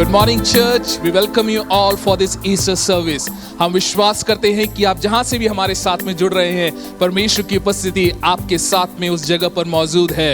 Good morning church, we welcome you all for this Easter service. हम विश्वास करते हैं कि आप जहां से भी हमारे साथ में जुड़ रहे हैं, परमेश्वर की उपस्थिति आपके साथ में उस जगह पर मौजूद है।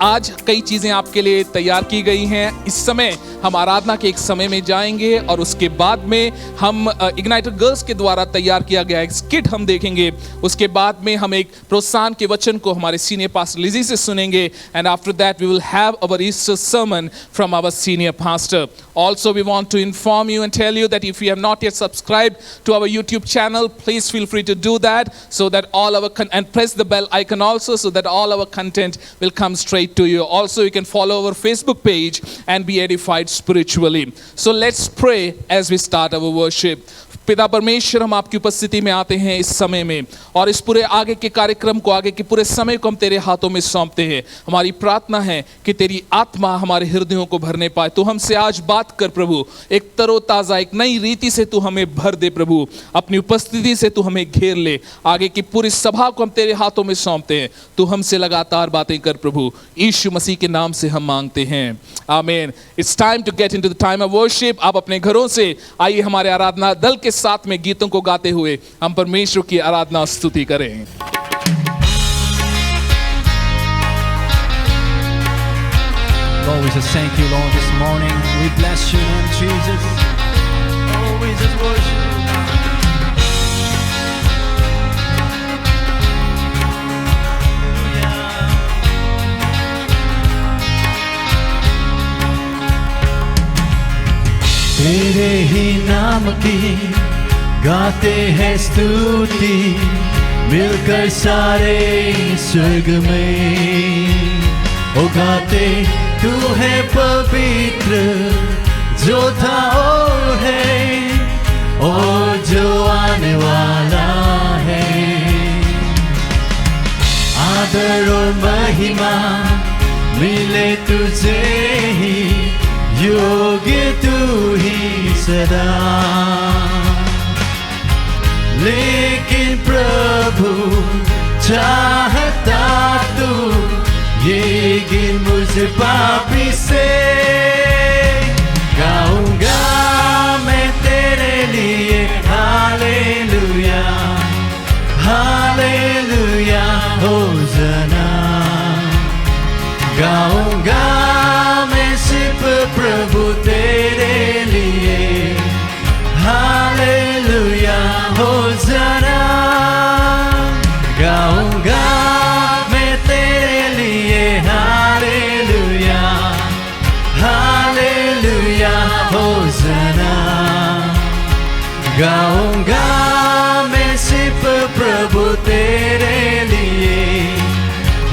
आज कई चीजें आपके लिए तैयार की गई हैं। इस समय हम आराधना के एक समय में जाएंगे और उसके बाद में हम इग्नाइटर गर्ल्स के द्वारा तैयार किया गया एक स्किट हम देखेंगे। उसके बाद में हम एक प्रोत्साहन के वचन को हमारे सीनियर पास्टर लिजी से सुनेंगे, and after that we will have our Easter sermon from our senior pastor. Also, we want to inform you and tell you that if you have not yet subscribed to our YouTube channel, please feel free to do that, so that all our and press the bell icon also, so that all our content will come straight to you. Also, you can follow our Facebook page and be edified spiritually. So let's pray as we start our worship. पिता परमेश्वर, हम आपकी उपस्थिति में आते हैं इस समय में, और इस पूरे आगे के कार्यक्रम को, आगे के पूरे समय को हम तेरे हाथों में सौंपते हैं। हमारी प्रार्थना है कि तेरी आत्मा हमारे हृदयों को भरने पाए। तू हमसे आज बात कर प्रभु, एक तरोताजा एक नई रीति से तू हमें भर दे प्रभु, अपनी उपस्थिति से तू हमें घेर ले। आगे की पूरी सभा को हम तेरे हाथों में सौंपते हैं। तू हमसे लगातार बातें कर प्रभु, यीशु मसीह के नाम से हम मांगते हैं, amen. It's time to get into the time of worship. आप अपने घरों से आइए, हमारे आराधना दल के साथ में गीतों को गाते हुए हम परमेश्वर की आराधना स्तुति करें। Lord, we just thank you, Lord, this morning. We bless you, Lord Jesus. Oh, we just worship you. तेरे ही नाम की गाते हैं स्तुति, मिलकर सारे स्वर्ग में। ओ गाते तू है पवित्र, जो था और है और जो आने वाला है। आदर और महिमा मिले तुझे ही, योग्य तू ही सदा। लेकिन प्रभु चाहता तू ये गिन मुझे पापी से। गाऊंगा मैं तेरे लिए हालेलुया, हालेलुया होसना। गाऊंगा मैं सिर्फ प्रभु तेरे लिए, हालेलुया होसना। गाऊंगा मैं तेरे लिए हालेलुया, हालेलुया होसना। गाऊंगा मैं सिर्फ प्रभु तेरे लिए,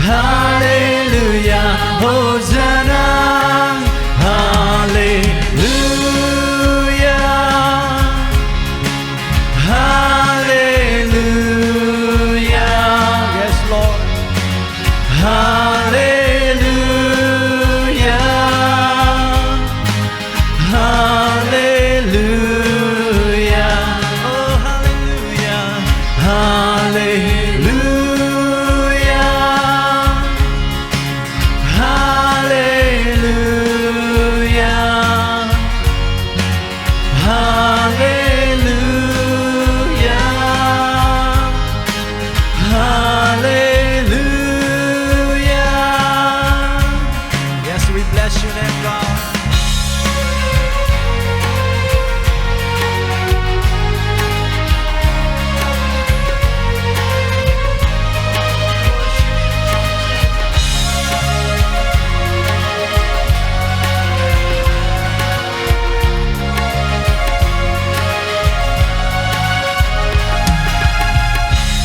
हालेलुया होसना।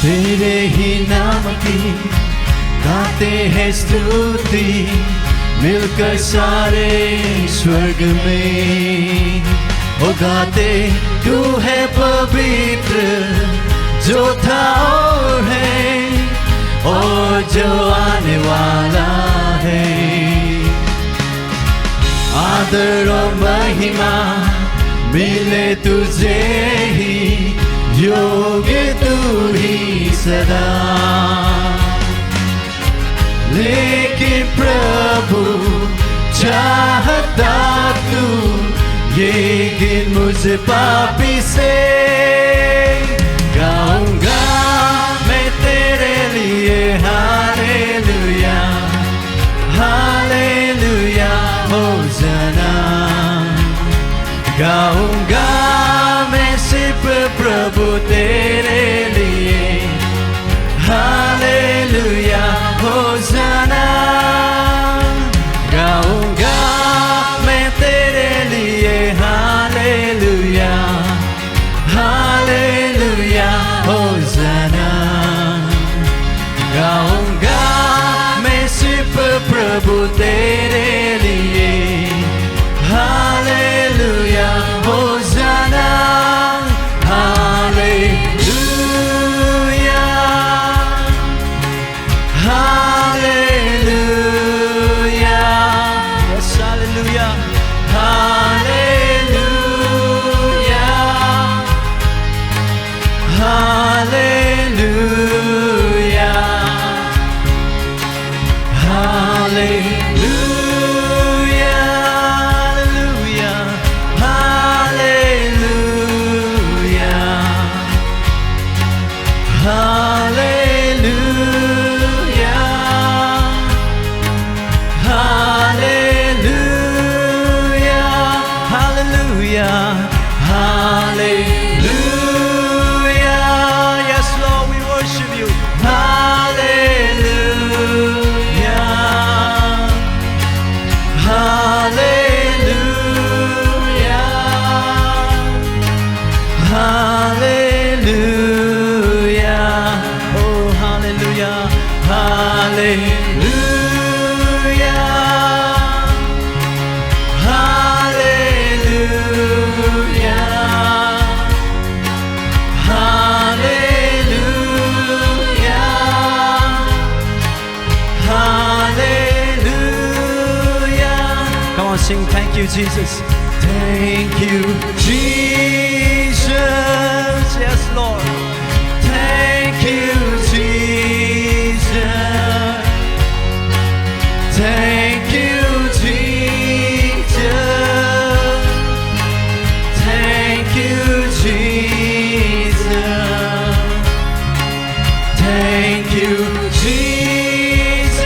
तेरे ही नाम की गाते हैं स्तुति, मिलकर सारे स्वर्ग में। ओ गाते तू है पवित्र, जो था और है और जो आने वाला है। आदर और महिमा मिले तुझे ही, योग्य तू ही सदा। लेकिन प्रभु चाहता तू लेकिन मुझे पापी से गाऊंगा मैं तेरे लिए हालेलुया हालेलुया होशाना गाऊंगा मैं सिर्फ प्रभु तेरे लिए हालेलुया होशाना गाऊंगा मैं तेरे लिए हालेलुया हालेलुया होशाना गाऊंगा मैं सिर्फ प्रभु तेरे लिए hallelujah hosanna hallelujah hallelujah yes hallelujah hallelujah hallelujah hallelujah hallelujah hallelujah yes Lord we worship you hallelujah hallelujah hallelujah oh hallelujah hallelujah hallelujah hallelujah hallelujah come on sing thank you Jesus thank you Jesus yes Lord thank you Jesus thank you Jesus thank you Jesus thank you Jesus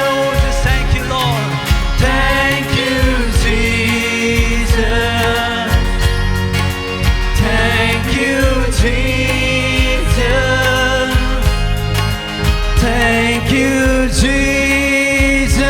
oh just thank you Lord thank you Jesus thank you Jesus thank you Jesus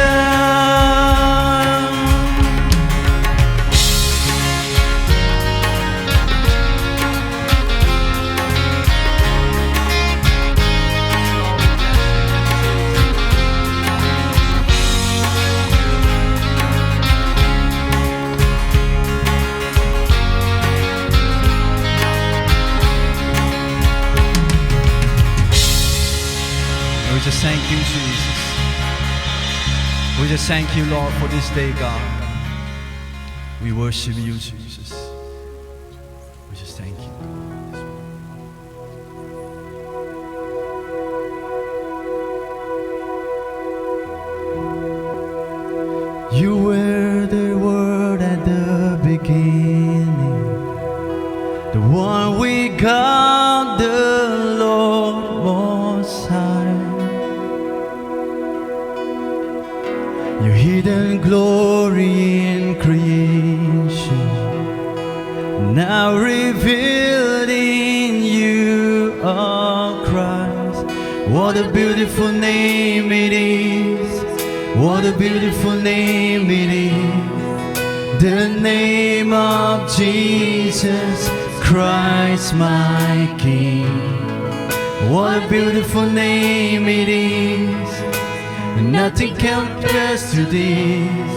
we just thank you Jesus we just thank you Lord for this day God we worship you Jesus we just thank you you were the word at the beginning the one we call the Lord Most High your hidden glory in creation now revealed in you, oh Christ. What a beautiful name it is. What a beautiful name it is. The name of Jesus Christ, my King. What a beautiful name it is. Nothing compares to this.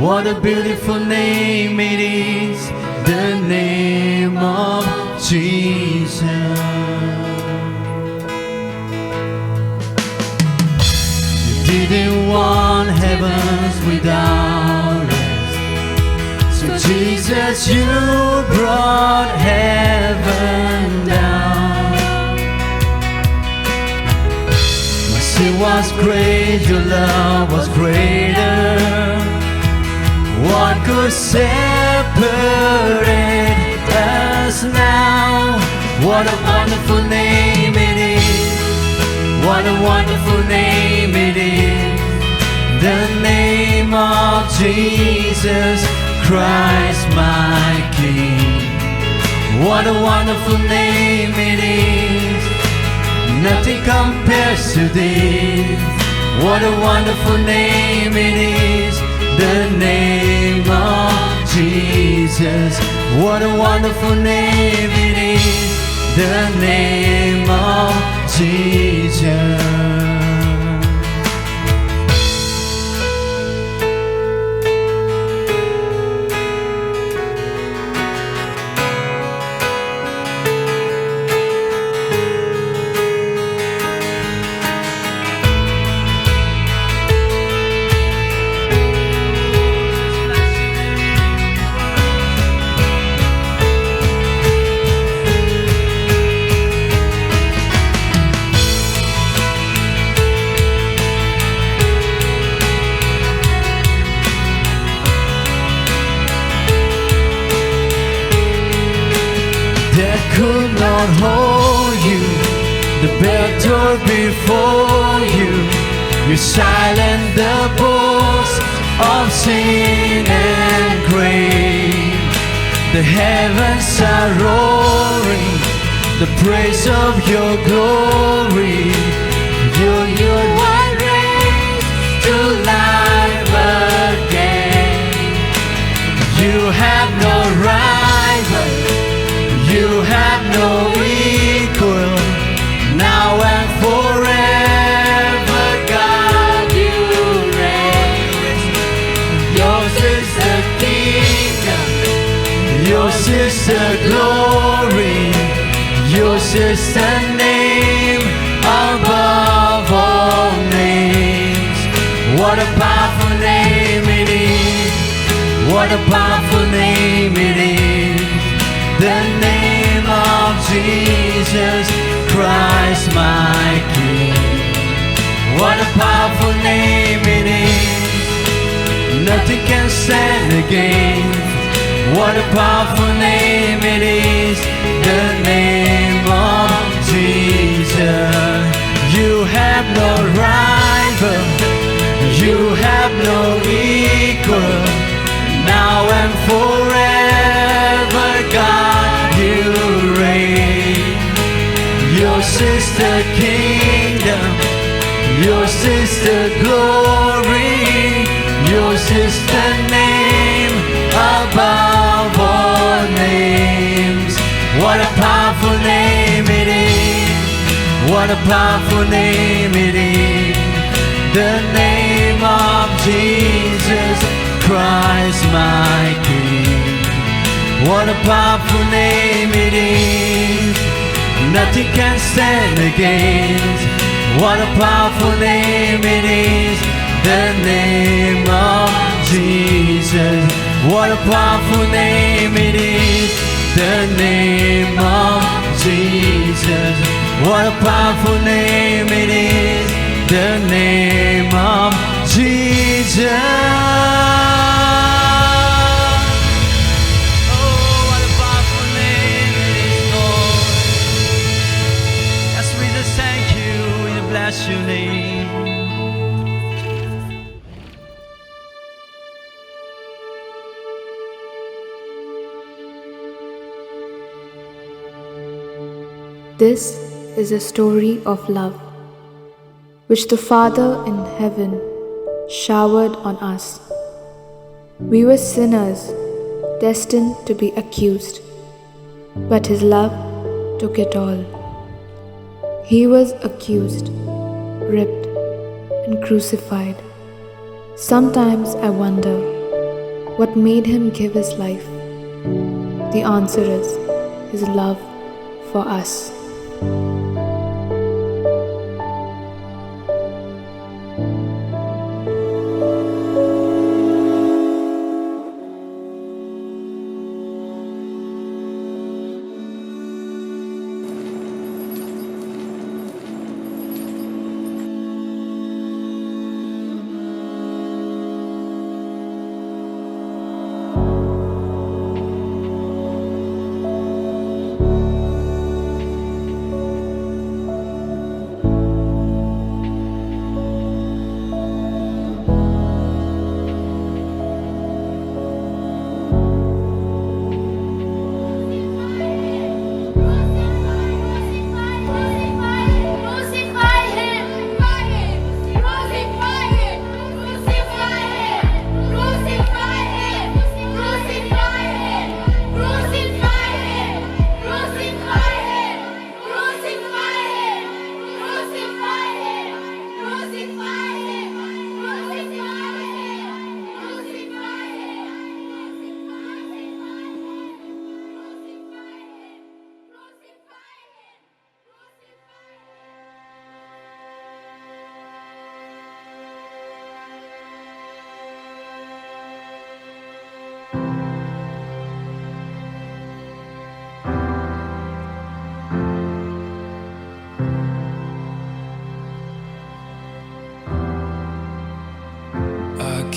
What a beautiful name it is. The name of Jesus. You didn't want heavens without us, so Jesus, you brought heaven down. My sin was great, your love was greater. What could separate shepherd us now. What a wonderful name it is. What a wonderful name it is. The name of Jesus Christ my King. What a wonderful name it is. Nothing compares to this. What a wonderful name it is. The name of Jesus. What a wonderful name it is. The name of Jesus. That could not hold you, the battle before you. You silent the voice of sin and grave. The heavens are roaring, the praise of your glory. Your wide raised to life again. You have no rival, you have no equal, now and forever, God, you reign. Yours is the kingdom, yours is the glory, yours is the name above all names. What a powerful name it is, what a powerful name it is. The name of Jesus Christ my King. What a powerful name it is. Nothing can stand against. What a powerful name it is. The name of Jesus. You have no rival, you have no equal, now and forever, God, you reign. Yours is the kingdom, yours is the glory, yours is the name above all names. What a powerful name it is, what a powerful name it is. The name of Jesus Christ my King. What a powerful name it is. Nothing can stand against. What a powerful name it is. The name of Jesus. What a powerful name it is. The name of Jesus. What a powerful name it is. The name of Jesus. Bless your name. This is a story of love, which the Father in heaven showered on us. We were sinners, destined to be accused, but His love took it all. He was accused, ripped, and crucified. Sometimes I wonder what made Him give His life. The answer is His love for us.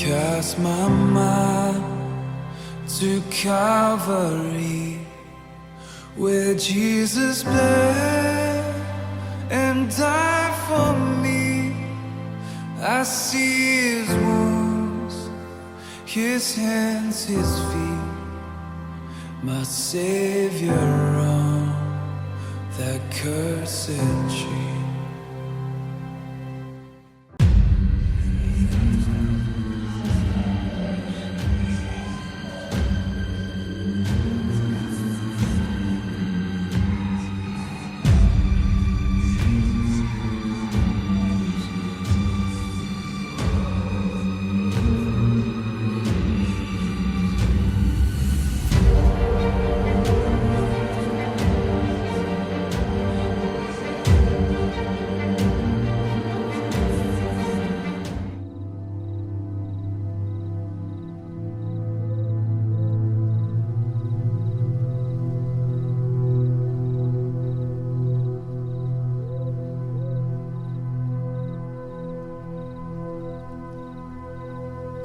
cast my mind to Calvary, where Jesus bled and died for me. I see his wounds, his hands, his feet, my Savior on that cursed tree.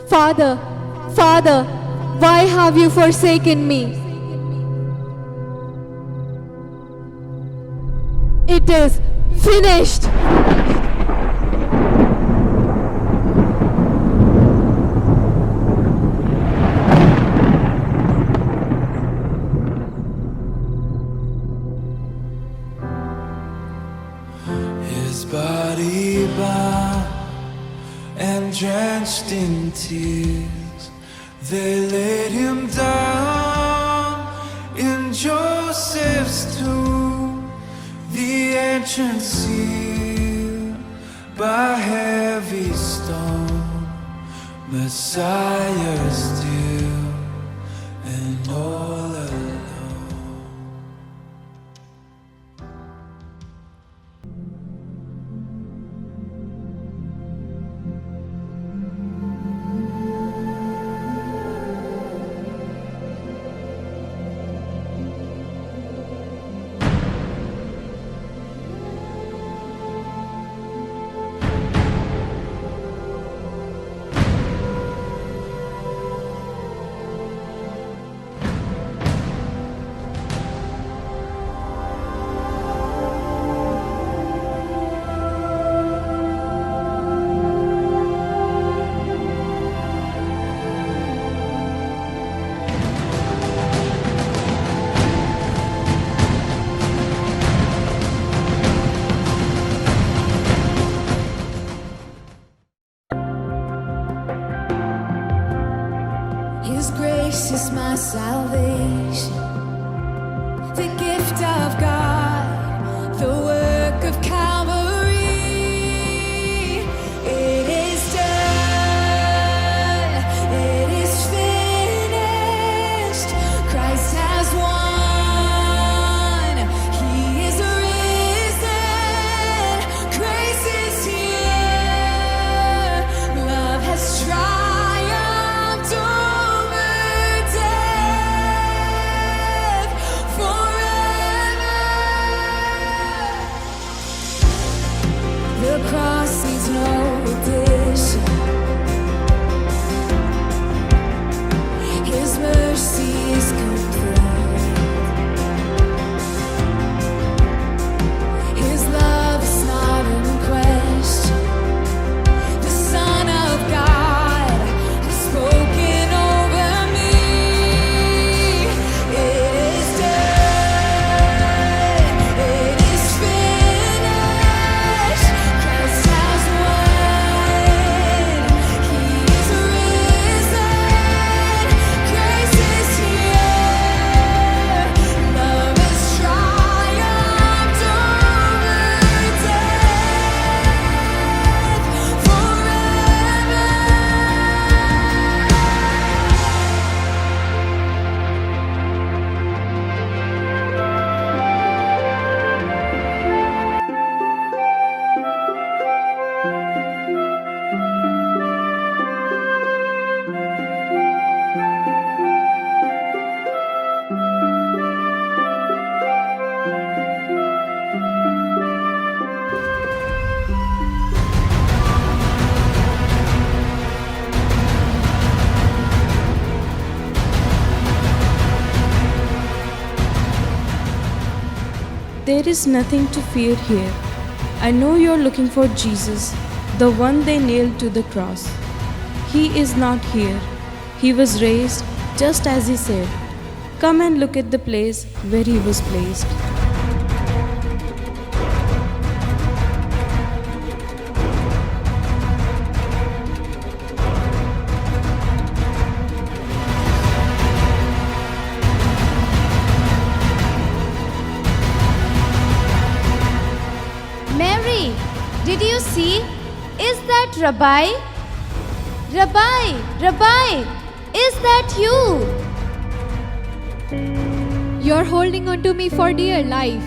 Father, Father, why have you forsaken me? It is finished. His body bound and drenched in tears, they laid him down in Joseph's tomb, the entrance sealed by heavy stone, Messiah still and all alone. His grace is my salvation, the gift of God, the work of Calvary. It is done, it is finished. Christ has won, he is risen. Grace is here, love has triumphed over death forever. There is nothing to fear here. I know you're looking for Jesus, the one they nailed to the cross. He is not here. He was raised just as he said. Come and look at the place where he was placed. Mary, did you see? Is that Rabbi? Rabbi, Rabbi, is that you? You're holding on to me for dear life.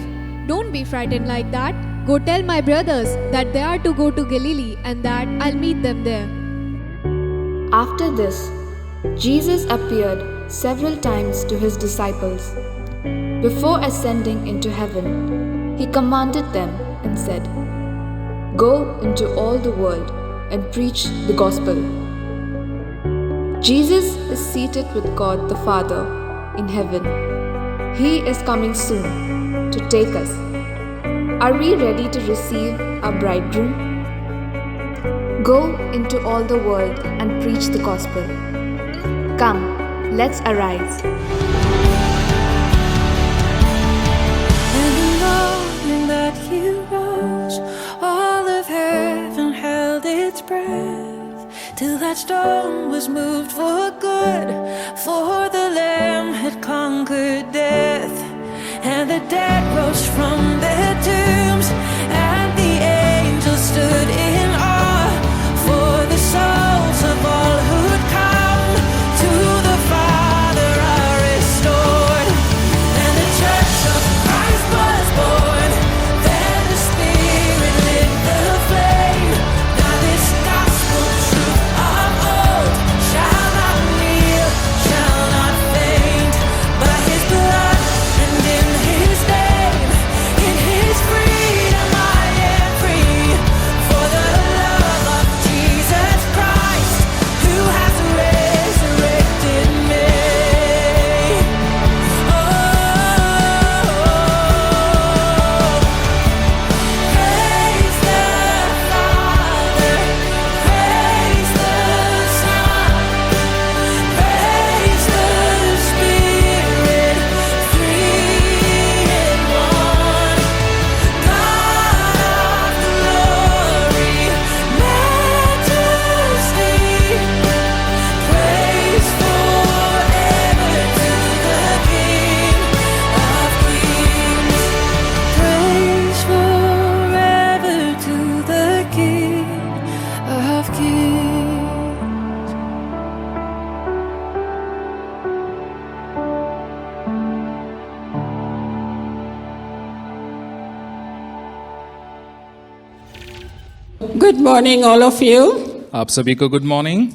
Don't be frightened like that. Go tell my brothers that they are to go to Galilee and that I'll meet them there. After this, Jesus appeared several times to his disciples. Before ascending into heaven, he commanded them and said, "Go into all the world and preach the gospel." Jesus is seated with God the Father in heaven. He is coming soon to take us. Are we ready to receive our bridegroom? Go into all the world and preach the gospel. Come, let's arise. And the morning that he rose, all of heaven held its breath, till that stone was moved for good, for the Lamb had conquered death. And the dead rose from their tombs, and the angels stood in awe, for the souls of all who'd come to the Father are restored. And the church of Christ was born, then the Spirit lit the flame. Now this gospel truth of old shall not kneel, shall not faint. By his blood and in his name, in his freedom I am free. For the love of Jesus Christ, who has resurrected me. Praise the Father, praise the Son, praise the Spirit, three in one. God of glory, majesty, praise forever to the King of Kings. Praise forever to the King of Kings. Good morning, all of you. आप सभी को good morning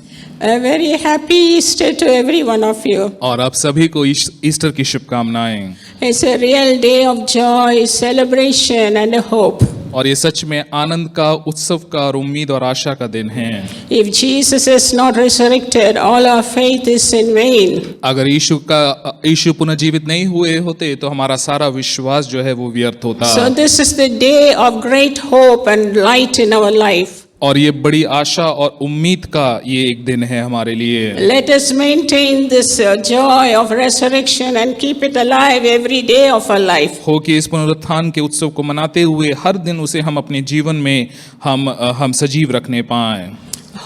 A very happy Easter to every one of you. और आप सभी को Easter की शुभकामनाएं। It's a real day of joy, celebration, and hope. और ये सच में आनंद का, उत्सव का और उम्मीद और आशा का दिन है। If Jesus is not resurrected, all our faith is in vain. अगर यीशु पुनर्जीवित नहीं हुए होते तो हमारा सारा विश्वास जो है वो व्यर्थ होता। So this is the day of great hope and light in our life. और ये बड़ी आशा और उम्मीद का ये एक दिन है हमारे लिए। Let us maintain this joy of resurrection and keep it alive every day of our life. हो कि इस पुनरुत्थान के उत्सव को मनाते हुए हर दिन उसे हम अपने जीवन में हम सजीव रखने पाएं।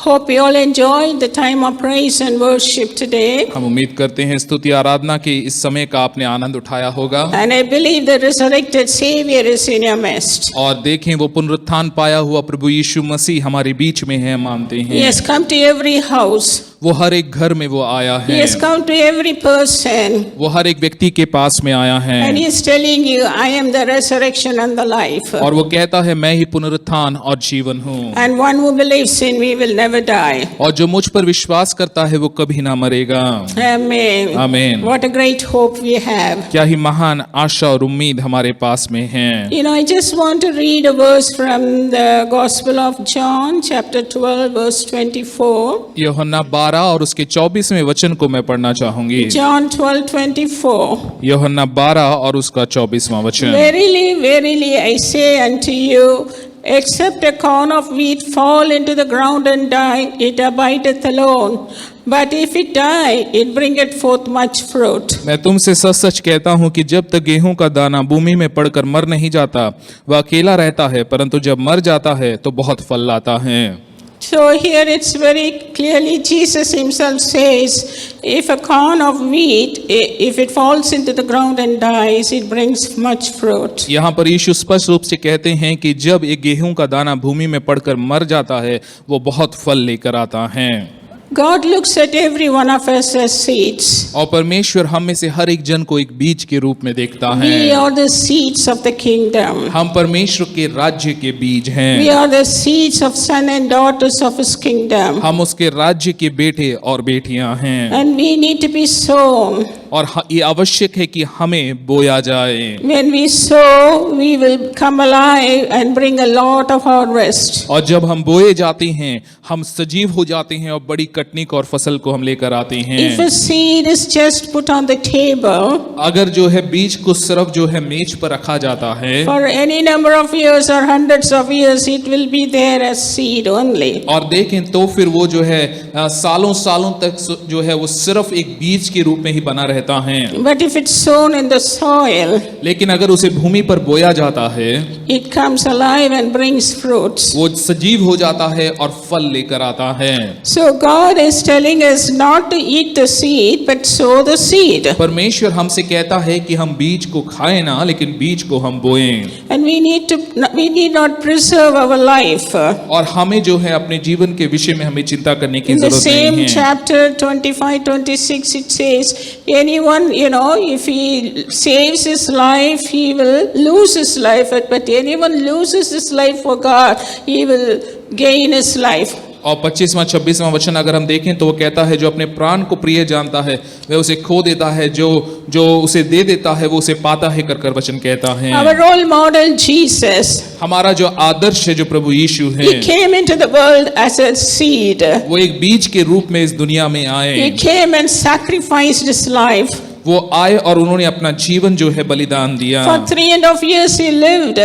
Hope you all enjoyed the time of praise and worship today. हम उम्मीद करते हैं स्तुति आराधना के इस समय का आपने आनंद उठाया होगा। And I believe the resurrected Savior is in your midst. और देखें वो पुनरुत्थान पाया हुआ प्रभु यीशु मसीह हमारे बीच में है, मानते He हैं। has come to every house. वो हर एक घर में वो आया He है, has come to every person. वो हर एक व्यक्ति के पास में आया है And He is telling you, I am the resurrection and the life. और वो कहता है मैं ही पुनरुत्थान और जीवन हूँ। And one who believes in me will never die. और जो मुझ पर विश्वास करता है वो कभी ना मरेगा। Amen. Amen. What a great hope we have. क्या ही महान आशा और उम्मीद हमारे पास में है। You know, I just want to read a verse from the Gospel of John, chapter 12, verse 24. यूहन्ना 12 12 और उसके 24वें वचन को मैं पढ़ना चाहूंगी। John 12:24. यूहन्ना 12 और उसका 24वां वचन। Verily, verily, I say unto you, except a corn of wheat fall into the ground and die, it abideth alone. But if it die, it bringeth forth much fruit. मैं तुमसे सच सच कहता हूँ कि जब तक गेहूं का दाना भूमि में पड़कर मर नहीं जाता, वह अकेला रहता है, परंतु जब मर जाता है तो बहुत फल लाता है। So here it's very clearly Jesus himself says, if a corn of wheat, if it falls into the ground and dies, it brings much fruit. यहाँ पर यीशु स्पष्ट रूप से कहते हैं कि जब एक गेहूं का दाना भूमि में पड़कर मर जाता है, वो बहुत फल लेकर आता है। God looks at every one of us as seeds. और परमेश्वर हम में से हर एक जन को एक बीज के रूप में देखता है। We are the seeds of the kingdom. हम परमेश्वर के राज्य के बीज We हैं। are the seeds of sons and daughters of his kingdom. हम उसके राज्य के बेटे और बेटियां हैं। And we need to be sown. और ये आवश्यक है कि हमें बोया जाए। When we sow, we will come alive and bring a lot of harvest. और जब हम बोए जाते हैं, हम सजीव हो जाते हैं और बड़ी कटनी को और फसल को हम लेकर आते If हैं। a seed is just put on the table, अगर जो है बीज को सिर्फ जो है मेज पर रखा जाता है for any number of years or hundreds of years, it will be there as seed only. और देखें तो फिर वो जो है सालों सालों तक जो है वो सिर्फ एक बीज के रूप में ही बना रहता है। But if it's sown in the soil, लेकिन अगर उसे भूमि पर बोया जाता है, it comes alive and brings fruits. वो सजीव हो जाता है और फल लेकर आता है। So God is telling us not to eat the seed, but sow the seed. परमेश्वर हमसे कहता है कि हम बीज को खाएं ना, लेकिन बीज को हम बोएं। And we need not preserve our life. और हमें जो है अपने जीवन के विषय में हमें चिंता करने की In the जरूरत same नहीं है। chapter 25-26, it says, anyone, if he saves his life, he will lose his life. But anyone loses his life for God, he will gain his life. और 25वां 26वां वचन अगर हम देखें तो वो कहता है, जो अपने प्राण को प्रिय जानता है वह उसे खो देता है, जो उसे दे देता है वो उसे पाता है, कर वचन कहता है। Our role model Jesus, हमारा जो आदर्श है, जो प्रभु यीशु he है, came into the world as a seed. वो एक बीज के रूप में इस दुनिया में आए। He came and sacrificed his life. वो आए और उन्होंने अपना जीवन जो है बलिदान दिया। For 3.5 years he lived,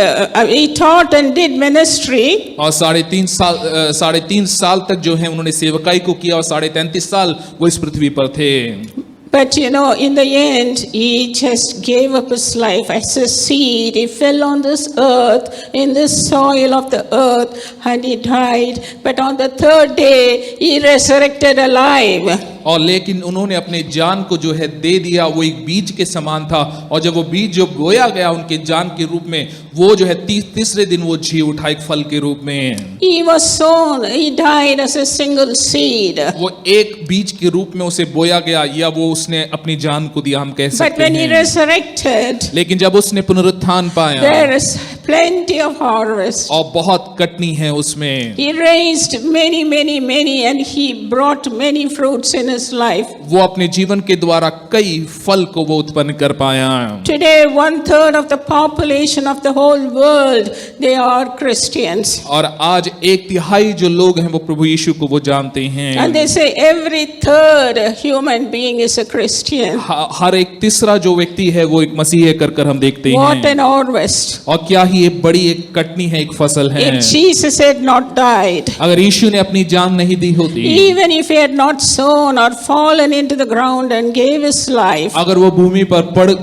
he taught and did ministry. और 3.5 साल तक जो है उन्होंने सेवकाई को किया और 33.5 साल वो इस पृथ्वी पर थे। But in the end, he just gave up his life as a seed. He fell on this earth, in this soil of the earth, and he died. But on the third day, he resurrected alive. और लेकिन उन्होंने अपने जान को जो है दे दिया। वो एक बीज के समान था, और जब वो बीज जो बोया गया उनके जान के रूप में, वो जो है तीसरे दिन वो जी उठा एक फल के रूप में। He was sown, he died as a single seed. वो एक बीज के रूप में उसे बोया गया, या वो उसने अपनी जान को दिया, हम कह But सकते when he हैं। resurrected, लेकिन जब उसने पुनरुत्थान पाया, there is plenty of harvest. और बहुत कटनी है उसमें, He raised many, and he brought many fruits in his life. वो अपने जीवन के द्वारा कई फल को वो उत्पन्न कर पाया। Today, 1/3 of the population of the whole world, they are Christians. और आज 1/3 जो लोग हैं वो प्रभु यीशु को वो जानते हैं। And they say every third human being is a Christian. हर एक तीसरा जो व्यक्ति है वो एक मसीह है कर हम देखते What हैं। an harvest. और क्या ही एक बड़ी एक कटनी है, एक फसल है। If Jesus had not died, अगर यीशु ने अपनी जान नहीं दी होती, even if he had not sown or fallen into the ground and gave his life, अगर वो भूमि पर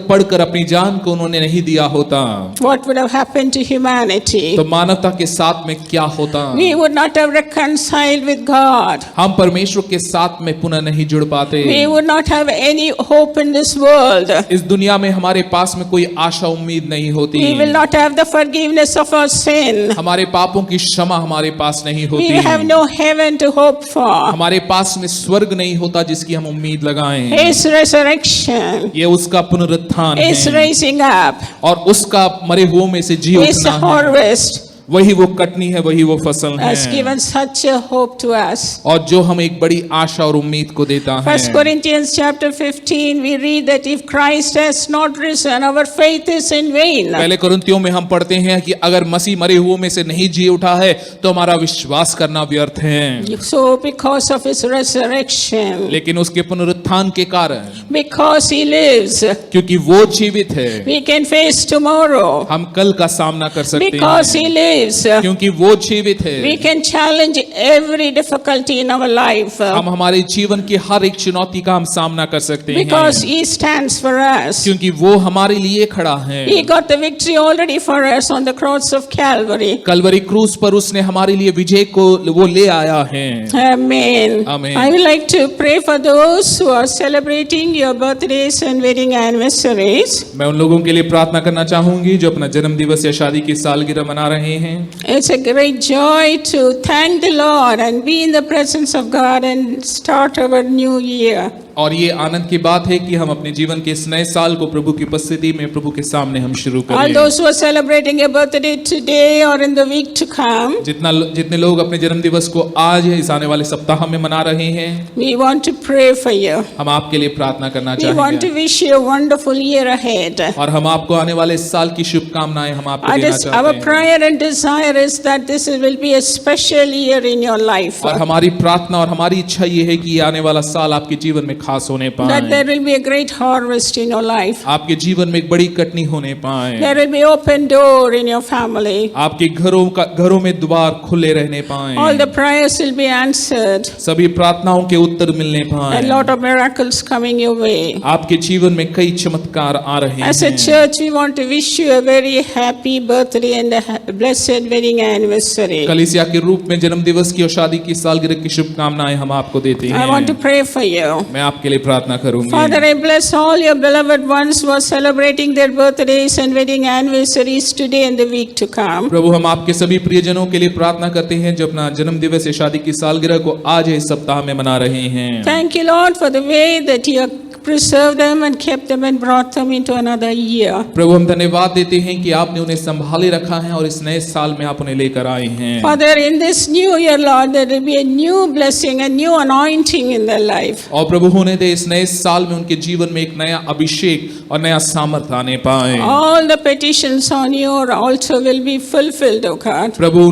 पड़कर अपनी जान को उन्होंने नहीं दिया होता, what would have happened to humanity? तो मानवता के साथ में क्या होता? We would not have reconciled with God. हम परमेश्वर के साथ में पुनः नहीं जुड़ पाते। We would not have any hope in this world. इस दुनिया में हमारे पास में कोई आशा उम्मीद नहीं होती। We will not have the forgiveness of our sin. हमारे पापों की क्षमा हमारे पास नहीं We होती। have no heaven to hope for. हमारे पास में स्वर्ग नहीं होता जिसकी हम उम्मीद लगाएं। His resurrection, ये उसका पुनरुत्थान His है, raising up, और उसका मरे हुए में से जी His उठना है, harvest, वही वो कटनी है, वही वो फसल has है, given such a hope to us. और जो हमें एक बड़ी आशा और उम्मीद को देता है। 1 Corinthians chapter 15, we read that if Christ has not risen, our faith is in vain. पहले कुरिन्थियों में हम पढ़ते हैं कि अगर मसीह मरे हुओं में से नहीं जी उठा है तो हमारा विश्वास करना व्यर्थ है। So because of his resurrection, लेकिन उसके पुनरुत्थान के कारण, because he lives, क्योंकि वो जीवित है, we can face tomorrow. हम कल का सामना कर सकते Because हैं। he lives, क्योंकि वो जीवित है, we can challenge every difficulty in our life. हम हमारे जीवन की हर एक चुनौती का हम सामना कर सकते Because हैं, he stands for us. क्योंकि वो हमारे लिए खड़ा है। He got the victory already for us on the cross of Calvary. Kalvari क्रूस पर उसने हमारे लिए विजय को वो ले आया है। Amen. Amen. I would like to pray for those who are celebrating your birthdays and wedding anniversaries. मैं उन लोगों के लिए प्रार्थना करना चाहूंगी जो अपना जन्म दिवस या शादी की सालगिरह मना रहे हैं। It's a great joy to thank the Lord and be in the presence of God and start our new year. और ये आनंद की बात है कि हम अपने जीवन के इस नए साल को प्रभु की उपस्थिति में, प्रभु के सामने हम शुरू All करें। those who are celebrating a birthday today or in the week to come, जितने लोग अपने जन्म दिवस को आज इस आने वाले सप्ताह में मना रहे हैं, we want to pray for you. हम आपके लिए प्रार्थना करना We want to चाहेंगे wish you a wonderful year ahead. और हम आपको आने वाले इस साल की शुभकामनाएं हम आपको देना Our चाहते हैं। prayer and desire is that this will be a special year in your life. और हमारी प्रार्थना और हमारी इच्छा ये है कि ये आने वाला साल आपके जीवन में खास होने That पाए, there will be a great harvest in your life. आपके जीवन में एक बड़ी कटनी होने पाए, There will be open door in your family. आपके घरों में द्वार खुले रहने पाए, All the prayers will be answered. सभी प्रार्थनाओं के उत्तर मिलने A पाए, lot of miracles coming your way. आपके जीवन में कई चमत्कार आ रहे As a हैं। church, we want to wish you a very happy birthday and a blessed wedding anniversary. कलीसिया के रूप में जन्म दिवस की और शादी की सालगिरह की शुभकामनाएं हम आपको देते I want to हैं। pray for you. मैं आपके लिए प्रार्थना करूंगी। Father, I bless all your beloved ones who are celebrating their birthdays and wedding anniversaries today and the week to come. प्रभु, हम आपके सभी प्रियजनों के लिए प्रार्थना करते हैं जो अपना जन्म दिवस या शादी की सालगिरह को आज इस सप्ताह में मना रहे हैं। Thank you, Lord, for the way that you have preserved them and kept them and brought them into another year. प्रभु, हम धन्यवाद देते हैं कि आपने उन्हें संभाले रखा है और इस नए साल में आप उन्हें लेकर आए हैं। Father, in this new year, Lord, there will be a new blessing, a new anointing in their life. और प्रभु, होने दे इस नए साल में उनके जीवन में एक नया अभिषेक और नया सामर्थ आने पाए। All the petitions on your altar will be fulfilled, O God. प्रभु,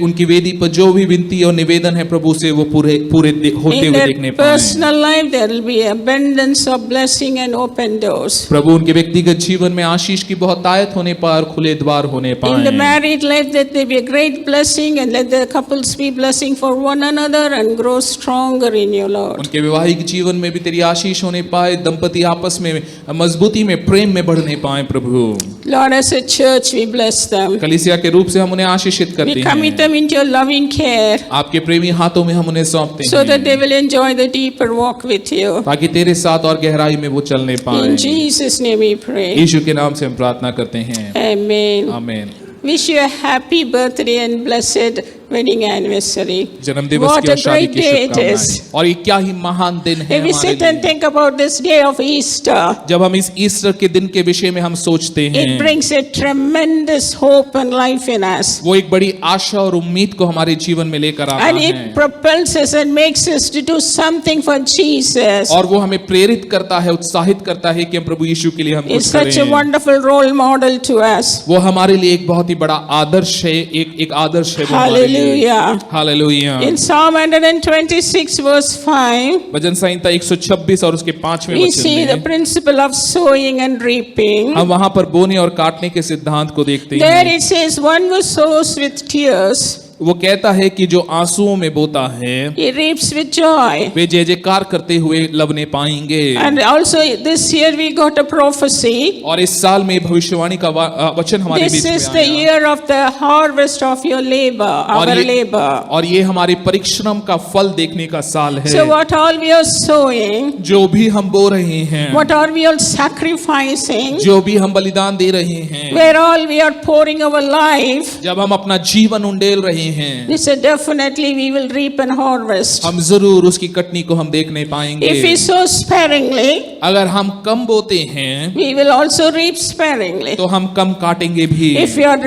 उनकी वेदी पर जो भी विनती और निवेदन है प्रभु से वो पूरे होते In हुए their देखने पाए। personal life, there will be abundance of blessing and open doors. प्रभु, उनके व्यक्तिगत जीवन में आशीष की बहुत आयत होने पर खुले द्वार होने In the पाए। married life, that there be a great blessing, and let the couples be blessing for one another and grow stronger in you, Lord. उनके वैवाहिक जीवन में भी तेरी आशीष होने पाए, दंपति आपस में मजबूती में, प्रेम में बढ़ने पाए। प्रभु, Lord, as a church, we bless them. कलीसिया के रूप से हम उन्हें आशीषित We करते commit हैं। them into your loving care आपके प्रेमी हाथों में हम उन्हें सौंपते so that they हैं will enjoy the deeper walk with you. ताकि तेरे साथ और गहराई में वो चलने पाए। In Jesus' name we pray. यीशु के नाम से हम प्रार्थना करते हैं, Amen. आमीन। Wish you a happy birthday and blessed wedding anniversary. जन्म दिवस What की a और शादी great की day it शुभकामनाएं। is. और ये क्या ही महान दिन है If we हमारे sit and लिए। think about this day of Easter, जब हम इस ईस्टर के दिन के विषय में हम सोचते it हैं, brings a tremendous hope and life in us. वो एक बड़ी आशा और उम्मीद को हमारे जीवन में लेकर आता And है it propels us and makes us to do something for Jesus. और वो हमें प्रेरित करता है, उत्साहित करता है कि हम प्रभु यीशु के लिए हम It's कुछ such a करें। wonderful role model to us. वो हमारे लिए एक बहुत ही बड़ा आदर्श है, एक आदर्श है वो हमारे लिए। Hallelujah. Hallelujah. In Psalm 126 verse 5, भजन संहिता 126 और उसके 5वें we see the वचन में principle of sowing and reaping. हम वहां पर बोने और काटने के सिद्धांत को देखते There हैं। it says, one who sows with tears, वो कहता है कि जो आंसुओं में बोता है he reaps with joy. वे जय जयकार करते हुए लवने पाएंगे। And also this year we got a prophecy. और इस साल में भविष्यवाणी का वचन हमारे This बीच is में the आया। year of the harvest of your labor, our labor. और ये हमारे परिश्रम का फल देखने का साल है। So what all we are sowing, जो भी हम बो रहे हैं, what are we all sacrificing, जो भी हम बलिदान दे रहे हैं, where all we are pouring our life, जब हम अपना जीवन उंडेल रहे हैं, they said definitely we will reap and harvest. हम जरूर उसकी कटनी को हम देख नहीं पाएंगे। If we sow sparingly, अगर हम कम बोते हैं we will also reap sparingly. तो हम कम काटेंगे भी। If we are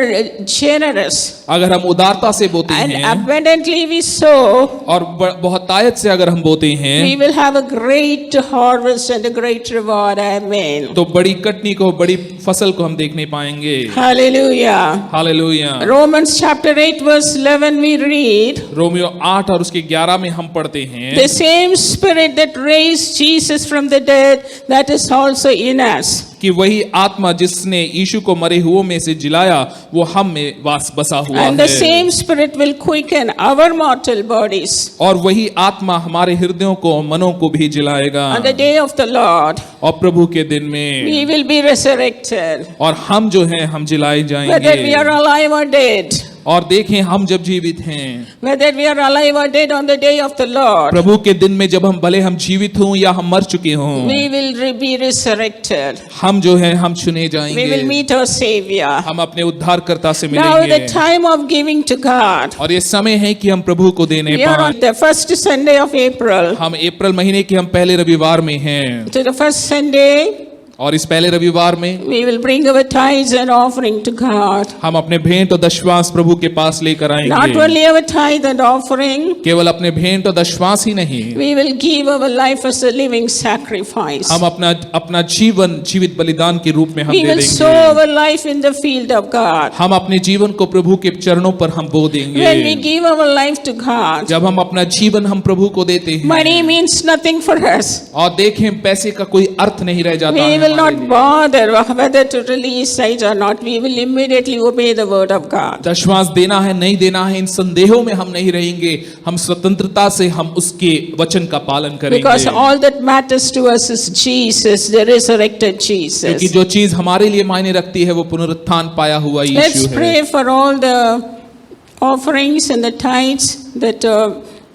generous अगर हम उदारता से बोते and हैं abundantly we sow, और बहुतायत से अगर हम बोते हैं we will have a great harvest and a great reward. Amen. तो बड़ी कटनी को, बड़ी फसल को हम देख नहीं पाएंगे। Hallelujah. Hallelujah. Romans chapter 8 verse 11 we read, Romeo 8 और उसके 11 में हम पढ़ते हैं, the same spirit that raised Jesus from the dead, that is also in us. कि वही आत्मा जिसने यीशु को मरे हुओं में से जिलाया वो हम में वास बसा हुआ And the है। same spirit will quicken our mortal bodies और वही आत्मा हमारे हृदयों को, मनों को भी जिलाएगा। on the day of the Lord. और प्रभु के दिन में We will be resurrected, और हम जो हैं हम जिलाए whether we are जाएंगे। alive or dead. और देखें हम जब जीवित हैं, Whether we are alive or dead on the day of the Lord, प्रभु के दिन में जब हम भले हम जीवित हों या हम मर चुके हों, we will be resurrected. हम जो हैं हम चुने We will जाएंगे। meet our Savior. हम अपने उद्धारकर्ता से Now the मिलेंगे। time of giving to God. और ये समय है कि हम प्रभु को देने We are पाएं। on the first Sunday of April. हम अप्रैल महीने के हम पहले रविवार में हैं To the first Sunday, और इस पहले रविवार में we will bring our tithes and offering to God. हम अपने भेंट और दशवांश प्रभु के पास लेकर Not आएंगे। only our tithe and offering, केवल अपने भेंट और दशवांश ही नहीं, we will give our life as a living sacrifice. हम अपना जीवन जीवित बलिदान के रूप में हम We दे will sow देंगे। our life in the field of God. हम अपने जीवन को प्रभु के चरणों पर हम बो When we देंगे। give our life to God, जब हम अपना जीवन हम प्रभु को देते money हैं means nothing for us. और देखें पैसे का कोई अर्थ नहीं रह जाता We है will हमारे not लिए। bother whether to release tithes or not. We will immediately obey the word of God. दशवांश देना है नहीं देना है इन संदेहों में हम नहीं रहेंगे। हम स्वतंत्रता से हम उसके वचन का पालन Because करेंगे, all that matters to us is Jesus, the resurrected क्योंकि Jesus. जो चीज हमारे लिए मायने रखती है वो पुनरुत्थान पाया हुआ Let's यीशु है। pray for all the offerings and the tithes that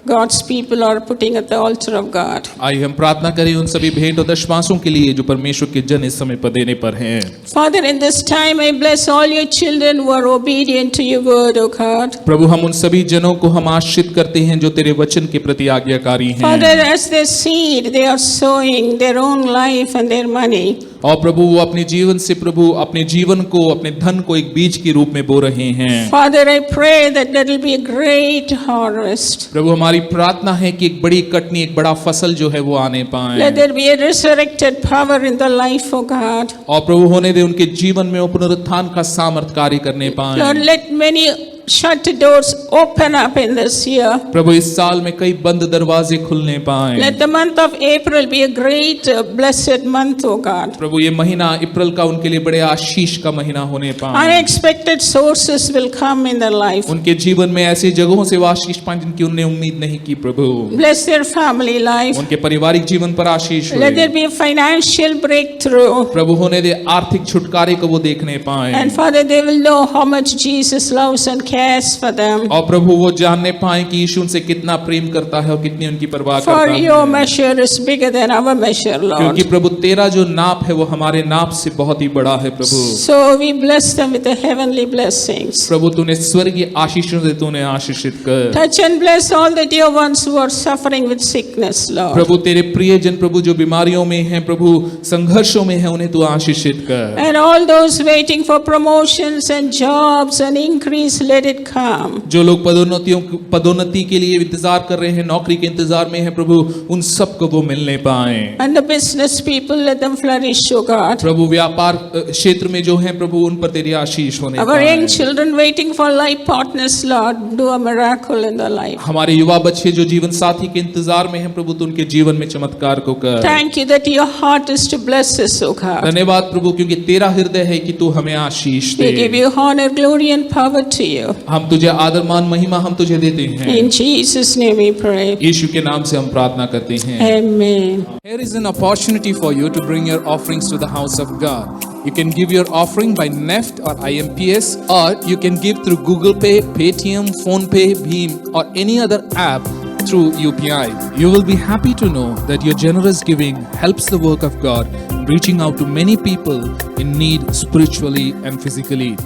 God's people are putting at the altar of God. आइए हम प्रार्थना करें उन सभी भेंट और दशवांशों के लिए जो परमेश्वर के जन इस समय पर देने पर हैं। Father, in this time I bless all your children who are obedient to your word, O God. प्रभु हम उन सभी जनों को हम आशीषित करते हैं जो तेरे वचन के प्रति आज्ञाकारी Father, हैं। as they seed, they are sowing their own life and their money. और प्रभु वो अपने जीवन से प्रभु अपने जीवन को, अपने धन को एक बीज के रूप में बो रहे हैं। Father, I pray that there will be a great harvest. प्रभु हमारी प्रार्थना है कि एक बड़ी कटनी, एक बड़ा फसल जो है वो आने Let पाए there be a resurrected power in the life of God. और प्रभु होने दे उनके जीवन में वो पुनरुत्थान का सामर्थ कार्य करने Lord, पाए। let many shut doors open up in this year. प्रभु इस साल में कई बंद दरवाजे खुलने पाए। Let the month of April be a great blessed month, O God. प्रभु ये महीना अप्रैल का उनके लिए बड़े आशीष का महीना होने पाए। Unexpected sources will come in their life. उनके जीवन में ऐसी जगहों से वो आशीष पाए जिनकी उन्हें उम्मीद नहीं की। प्रभु Bless their family life. उनके पारिवारिक जीवन पर आशीष Let there हो। be a financial breakthrough. प्रभु होने दे आर्थिक छुटकारे को वो देखने पाए And Father, they will know how much Jesus loves and cares for them. और प्रभु वो जानने पाए कि यीशु उनसे कितना प्रेम करता है और कितनी उनकी परवाह For करता your है। measure is bigger than our measure, क्योंकि Lord. प्रभु तेरा जो नाप है वो हमारे नाप से बहुत ही बड़ा है। प्रभु So we bless them with the heavenly blessings. प्रभु तूने स्वर्गीय आशीषों से तूने आशीषित कर। Touch and bless all the dear ones who are suffering with sickness, Lord. प्रभु तेरे प्रियजन प्रभु जो बीमारियों में हैं, प्रभु संघर्षों में हैं, उन्हें तू आशीषित कर। And all those waiting for promotions and jobs and increase, let it come. जो लोग पदोन्नति के लिए इंतजार कर रहे हैं, नौकरी के इंतजार में हैं, प्रभु उन सबको वो मिलने पाए। And the business people, let them flourish, O God. प्रभु व्यापार क्षेत्र में जो हैं प्रभु उन पर तेरी आशीष होने Our पाए। young children waiting for life partners, Lord, do a miracle in their life. हमारे युवा बच्चे जो जीवन साथी के इंतजार में हैं, प्रभु तू उनके जीवन में चमत्कार को कर। Thank you that your heart is to bless us, O God. धन्यवाद प्रभु क्योंकि तेरा हृदय है कि तू हमें आशीष We give they. you honor, glory and power to you. हम तुझे आदर मान महिमा हम तुझे देते हैं। In Jesus' name we pray. यीशु के नाम से हम प्रार्थना करते हैं। Amen. Here is an opportunity for you to bring your offerings to the house of God. You can give your offering by NEFT or IMPS, or you can give through Google Pay, Paytm, PhonePe, Bheem, or any other app through UPI. You will be happy to know that your generous giving helps the work of God, reaching out to many people in need spiritually and physically.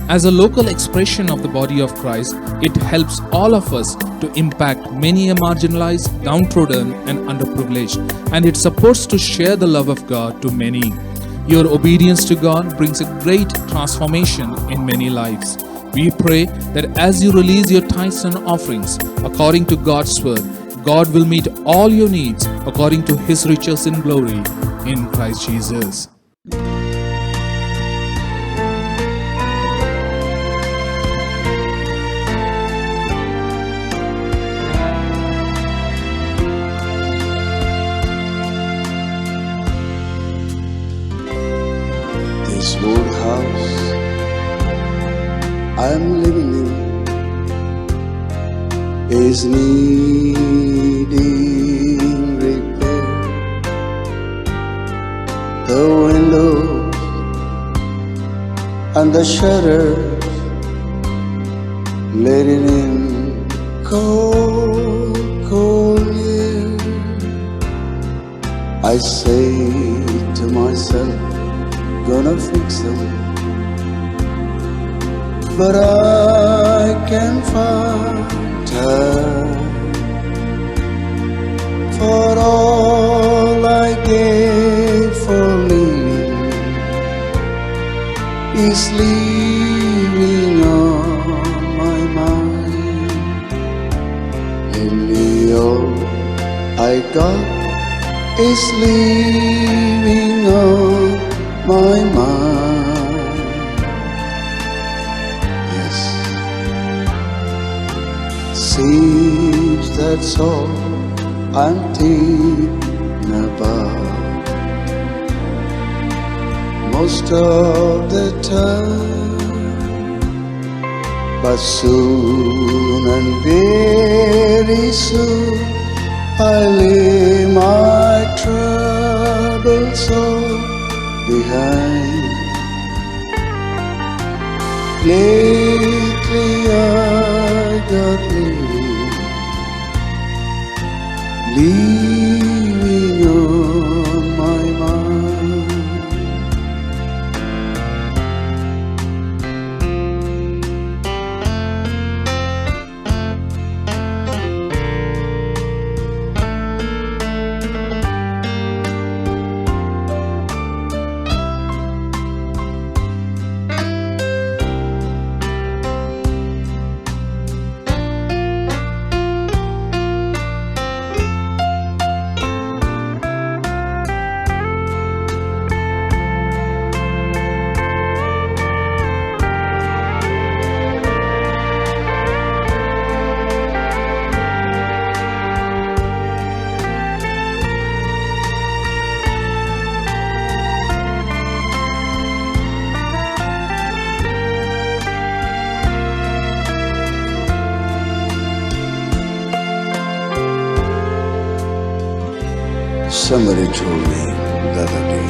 As a local expression of the body of Christ, it helps all of us to impact many a marginalized, downtrodden, and underprivileged, and it supports to share the love of God to many. Your obedience to God brings a great transformation in many lives. We pray that as you release your tithes and offerings according to God's word, God will meet all your needs according to His riches in glory in Christ Jesus. This old house I'm living in is needing repair. The windows and the shutters letting in cold, cold air. I say to myself, gonna fix them, but I can't find time. For all I gave for living is leaving on my mind. Lately all I got is leaving on my mind. Yes, seems that's all I'm thinking about most of the time. But soon and very soon I lay my troubles all behind. Lately I got leaving on my mind. Somebody told me the other day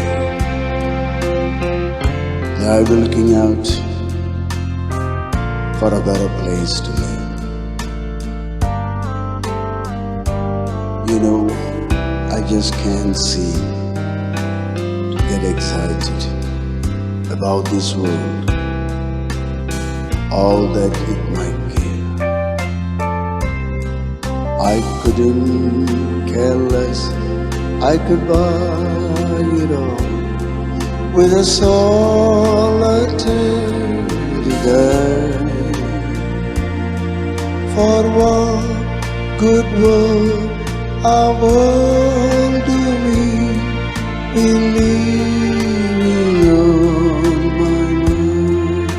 that I'll be looking out for a better place to live. You know, I just can't seem to get excited about this world, all that it might give. I couldn't care less, I could buy it all with a solitary guide. For what good will our world do me believing on my mind?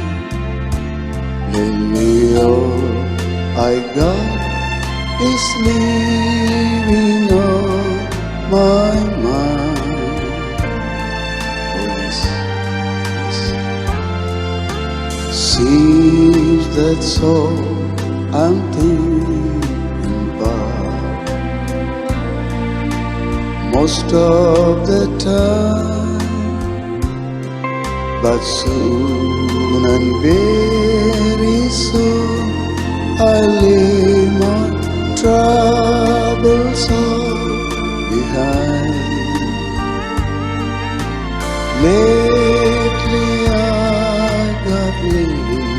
Lately all I got is leaving on my mind. Oh yes, yes. Seems that's all I'm thinking about most of the time. But soon and very soon I lay my troubles all behind. Lately I got leaving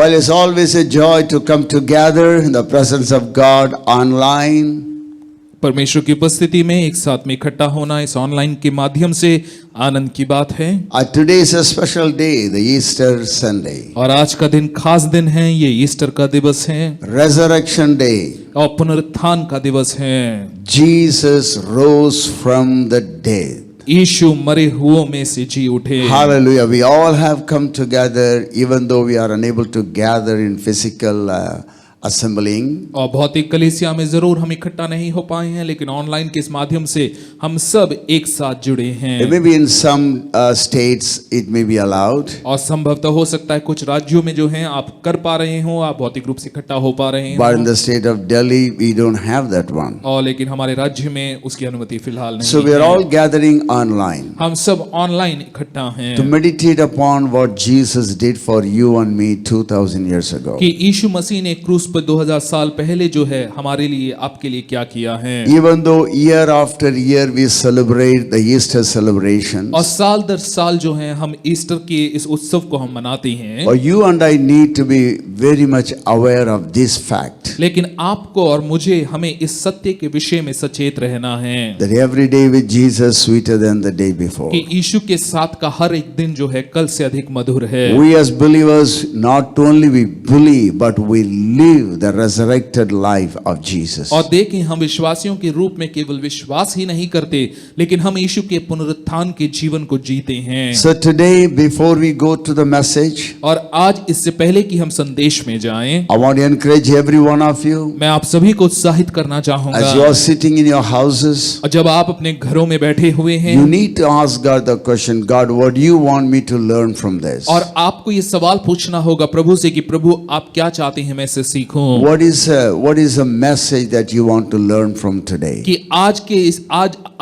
While it's always a joy to come together in the presence of God online, परमेश्वर की उपस्थिति में एक साथ में इकट्ठा होना इस ऑनलाइन के माध्यम से आनंद की बात है। today is a special day, the Easter Sunday, और आज का दिन खास दिन है, ये ईस्टर का दिवस है, Resurrection Day. और पुनरुत्थान का दिवस है। Jesus rose from the dead. यीशु मरे हुओं में से जी उठे। Hallelujah. We all have come together, even though we are unable to gather in physical assembling. और भौतिक कलीसिया में जरूर हम इकट्ठा नहीं हो पाए हैं, लेकिन ऑनलाइन के इस माध्यम से हम सब एक साथ जुड़े हैं। Maybe in some states it may be allowed. और संभवतः हो सकता है कुछ राज्यों में जो हैं आप कर पा रहे हो, आप भौतिक रूप से इकट्ठा हो पा रहे हैं। But in the state of Delhi we don't have that one. और लेकिन हमारे राज्य में उसकी अनुमति फिलहाल नहीं So we are है। all gathering online हम सब ऑनलाइन इकट्ठा हैं to meditate upon what Jesus did for you and me 2000 years ago. कि यीशु मसीह ने क्रूस पर 2000 साल पहले जो है हमारे लिए आपके लिए क्या किया है। Even though year after year we celebrate the Easter celebrations, और साल दर साल जो है हम ईस्टर के इस उत्सव को हम मनाते हैं, or you and I need to be very much aware of this fact लेकिन आपको और मुझे हमें इस सत्य के विषय में सचेत रहना है that every day with Jesus sweeter than the day before. कि यीशु के साथ का हर एक दिन जो है कल से अधिक मधुर है। We as believers not only we believe but we live the resurrected life of Jesus. और देखें हम विश्वासियों के रूप में केवल विश्वास ही नहीं करते, लेकिन हम यीशु के पुनरुत्थान के जीवन को जीते हैं। So today before we go to the message, और आज इससे पहले कि हम संदेश में जाएं, I want to encourage every one of you मैं आप सभी को उत्साहित करना चाहूंगा। as you are sitting in your houses, और जब आप अपने घरों में बैठे हुए हैं, you need to ask God the question, God, what do you want me to learn from this? और आपको ये सवाल पूछना होगा प्रभु से कि प्रभु आप क्या चाहते हैं मैं इससे सीखूं। What is a message that you want to learn from today? कि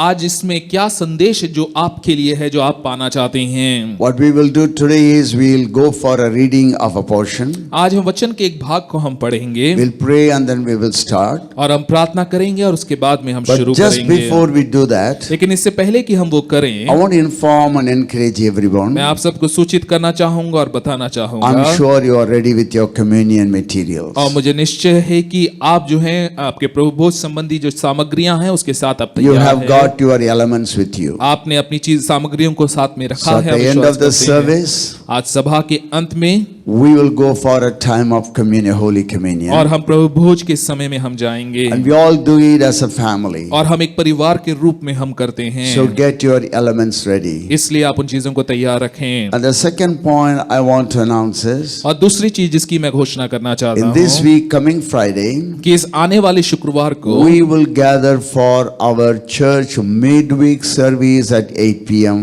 आज इसमें क्या संदेश है जो आपके लिए है, जो आप पाना चाहते हैं। What we will do today is we will go for a reading of a portion. आज हम वचन के एक भाग को हम पढ़ेंगे, We'll pray and then we will start. और हम प्रार्थना करेंगे और उसके बाद में हम But शुरू just करेंगे। before we do that, लेकिन इससे पहले कि हम वो करें, I want to inform and encourage everyone. मैं आप सबको सूचित करना चाहूंगा और बताना चाहूंगा। I'm sure you are ready with your communion materials. और मुझे निश्चय है कि आप जो हैं आपके प्रभु भोज संबंधी जो सामग्रियां हैं उसके साथ आप You तैयार have हैं। got your elements with you. आपने अपनी चीज सामग्रियों को साथ में So रखा at है। the हम end विश्वास of the करते हैं। service, आज सभा के अंत में we will go for a time of communion, Holy Communion. और हम प्रभु भोज के समय में हम जाएंगे, And we all do it as a family. और हम एक परिवार के रूप में हम करते हैं। So get your elements ready. इसलिए आप उन चीजों को तैयार रखें। And the second point I want to announce is, और दूसरी चीज जिसकी मैं घोषणा करना चाहता in this हूँ week coming Friday, कि इस आने वाले शुक्रवार को we will gather for our church midweek service at 8 p.m.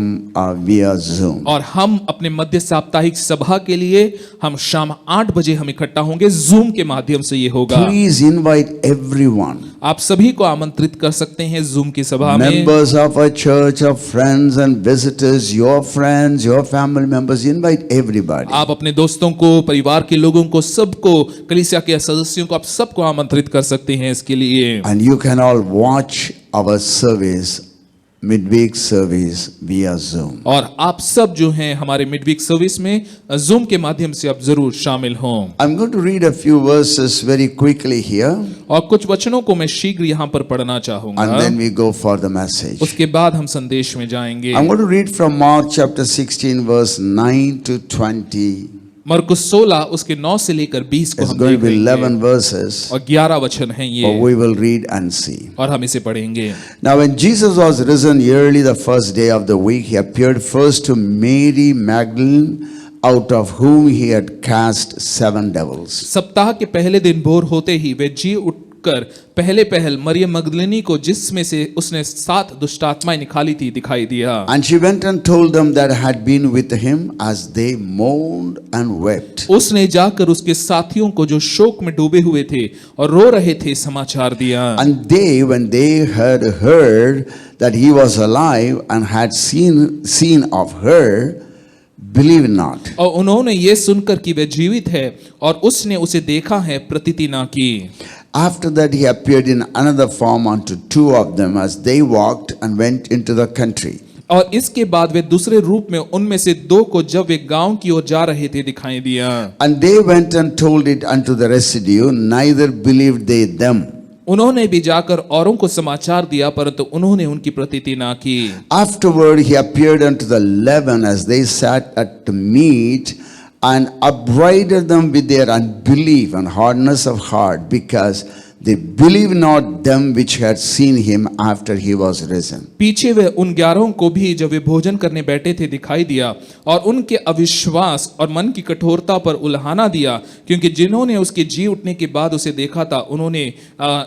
Via Zoom. और हम अपने मध्य साप्ताहिक सभा के लिए हम शाम 8 बजे हम इकट्ठा होंगे, जूम के माध्यम से ये होगा। Please invite everyone. आप सभी को आमंत्रित कर सकते हैं जूम की सभा में। Members of our church, of friends and visitors, your friends, your family members, invite everybody. आप अपने दोस्तों को, परिवार के लोगों को, सबको, कलीसिया के सदस्यों को, आप सबको आमंत्रित कर सकते हैं इसके लिए। And you can all watch our service, midweek service via Zoom. और आप सब जो हैं हमारे मिडवीक सर्विस में जूम के माध्यम से आप जरूर शामिल हों। I'm going to read a few verses very quickly here, और कुछ वचनों को मैं शीघ्र यहाँ पर पढ़ना चाहूंगा, and then we go for the message. उसके बाद हम संदेश में जाएंगे। I'm going to read from Mark chapter 16 verse 9 to 20. मरकुस 16 उसके 9 से लेकर 20 को It's हम going to be देखेंगे। 11 verses, और 11 वचन हैं but ये, we will read and see. और हम इसे पढ़ेंगे। Now when Jesus was risen early the first day of the week, he appeared first to Mary Magdalene, out of whom he had cast 7 devils. सप्ताह के पहले दिन भोर होते ही वे जी उठकर पहल मरियम मगदलिनी को, जिसमें से उसने 7 दुष्टात्माएं निकाली थी, दिखाई दिया। And she went and told them that had been with him as they mourned and wept. उसने जाकर उसके साथियों को जो शोक में डूबे हुए थे और रो रहे थे समाचार दिया। And they, when they had heard that he was alive and had seen of her, believed not. और उन्होंने ये सुनकर कि वह जीवित है और उसने उसे देखा है, प्रतीति ना की। After that he appeared in another form unto 2 of them as they walked and went into the country. और इसके बाद वे दूसरे रूप में उनमें से दो को जब वे गांव की ओर जा रहे थे दिखाई दिया। And they went and told it unto the residue, neither believed they them. उन्होंने भी जाकर औरों को समाचार दिया परंतु उन्होंने उनकी प्रतीति ना की। Afterward he appeared unto the 11 as they sat at meat, and upbraided them with their unbelief and hardness of heart, because they believed not them which had seen him after he was risen. पीछे वे उन 11 को भी जब वे भोजन करने बैठे थे दिखाई दिया और उनके अविश्वास और मन की कठोरता पर उल्हाना दिया, क्योंकि जिन्होंने उसके जी उठने के बाद उसे देखा था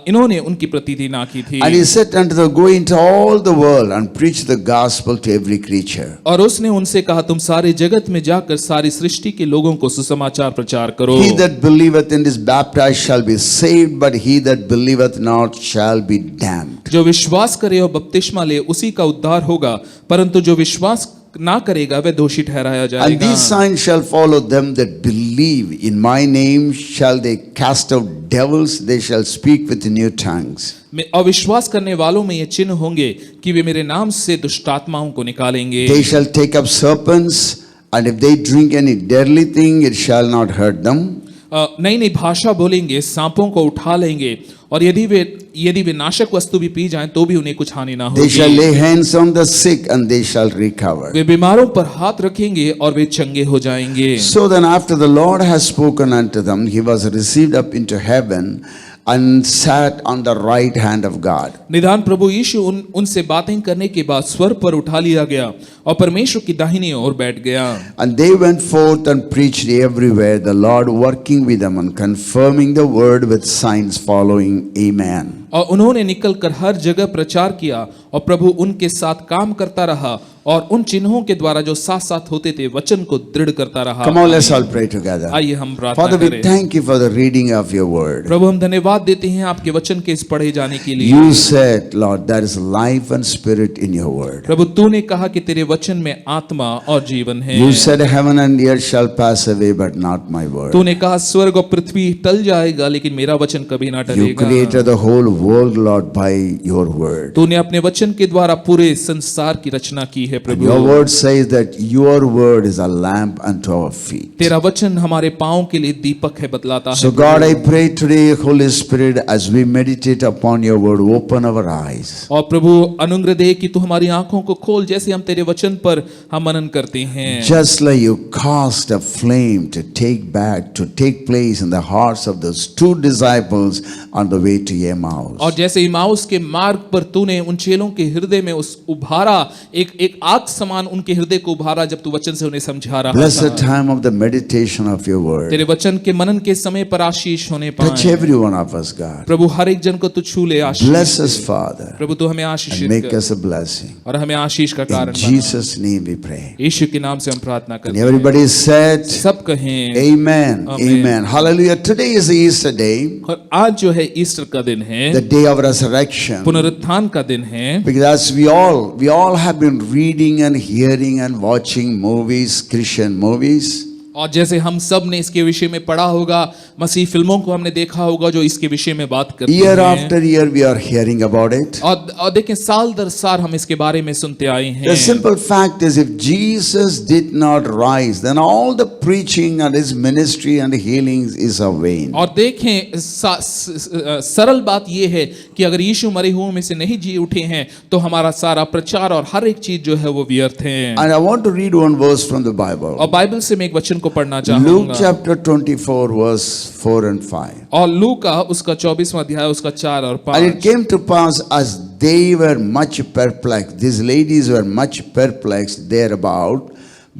इन्होंने उनकी प्रतीति ना की थी। And he said unto them, go into all the world and preach the gospel to every creature. और उसने उनसे कहा तुम सारे जगत में जाकर सारी सृष्टि के लोगों को सुसमाचार प्रचार करो। He that believeth and is baptized shall be saved, but he that believeth not shall be damned. जो विश्वास करे और बपतिस्मा ले उसी का उद्धार होगा, परंतु जो विश्वास ना करेगा वह दोषी ठहराया And जाएगा। these signs shall follow them that believe. In my name shall they cast out devils, they shall speak with new tongues. और विश्वास करने वालों में ये चिन्ह होंगे कि वे मेरे नाम से दुष्टात्माओं को निकालेंगे। They shall take up serpents, and if they drink any deadly thing, it shall not hurt them. नई नई भाषा बोलेंगे, सांपों को उठा लेंगे, और यदि वे नाशक वस्तु भी पी जाएं तो भी उन्हें कुछ हानि ना They shall होगी। lay hands on the sick, and they shall recover. वे बीमारों पर हाथ रखेंगे और वे चंगे हो जाएंगे। So then after the Lord has spoken unto them, he was received up into heaven and sat on the right hand of God. निदान प्रभु यीशु उनसे बातें करने के बाद स्वर्ग पर उठा लिया गया और परमेश्वर की दाहिनी ओर बैठ गया। And they went forth and preached everywhere, the Lord working with them and confirming the word with signs following. Amen. और उन्होंने निकलकर हर जगह प्रचार किया और प्रभु उनके साथ काम करता रहा और उन चिन्हों के द्वारा जो साथ साथ होते थे वचन को दृढ़ करता रहा। Come on, let's all pray together. आइए हम प्रार्थना Father, we करें। thank you for the reading of your word. प्रभु हम धन्यवाद देते हैं आपके वचन के इस पढ़े जाने के लिए। You said, Lord, there is life and spirit in your word. प्रभु तूने कहा कि तेरे वचन में आत्मा और जीवन है। You said heaven and earth shall pass away, but not my word. तूने कहा स्वर्ग और पृथ्वी टल जाएगा लेकिन मेरा वचन कभी ना You टलेगा। created the whole world, Lord, by your word. तूने अपने वचन के द्वारा पूरे संसार की रचना की है And Prabhu. your word says that your word is a lamp unto our feet. तेरा वचन हमारे पांव के लिए दीपक है बतलाता So है। God, I pray today, Holy Spirit, as we meditate upon your word, open our eyes. और प्रभु अनुग्रह दे कि तू हमारी आंखों को खोल, जैसे हम तेरे वचन पर हम मनन करते हैं। Just like you caused a flame to take place in the hearts of those two disciples on the way to Emmaus. और जैसे इमाउस के मार्ग पर तूने उन चेलों के हृदय में उस उभारा एक आग समान उनके हृदय को उभारा जब तू वचन से उन्हें समझा रहा Bless the था। time of the meditation of your word. तेरे वचन के मनन के समय पर आशीष होने Touch पाए। every one of us, God. प्रभु हर एक जन को तू छू ले आशीष। Bless us, Father, प्रभु तू हमें and आशीषित make कर us a blessing. और हमें आशीष का In कारण बना। Jesus' name we pray. यीशु के नाम से हम प्रार्थना And करते हैं। everybody said, सब कहें Amen. Amen. Amen. Hallelujah. Today is the Easter day, और आज जो है ईस्टर का दिन है, the day of resurrection. पुनरुत्थान का दिन है। Because we all have been reading and hearing and watching movies, Christian movies. और जैसे हम सब ने इसके विषय में पढ़ा होगा, मसीह फिल्मों को हमने देखा होगा जो इसके विषय में बात करती Year हैं। after year we are hearing about it. और देखें साल दर साल हम इसके बारे में सुनते आए हैं। The simple fact is, if Jesus did not rise, then all the preaching and his ministry and healings is a vain. और देखें सरल बात यह है कि अगर यीशु मरे हुओं में से नहीं जी उठे हैं तो हमारा सारा प्रचार और हर एक चीज जो है वो व्यर्थ है। And I want to read one verse from the Bible. और बाइबल से मैं एक वचन को पढ़ना Luke चाहूंगा। chapter 24 verse 4 and 5. और लूका उसका 24वां अध्याय उसका 4 और And it 5। came to pass, as they were much perplexed, these ladies were much perplexed thereabout,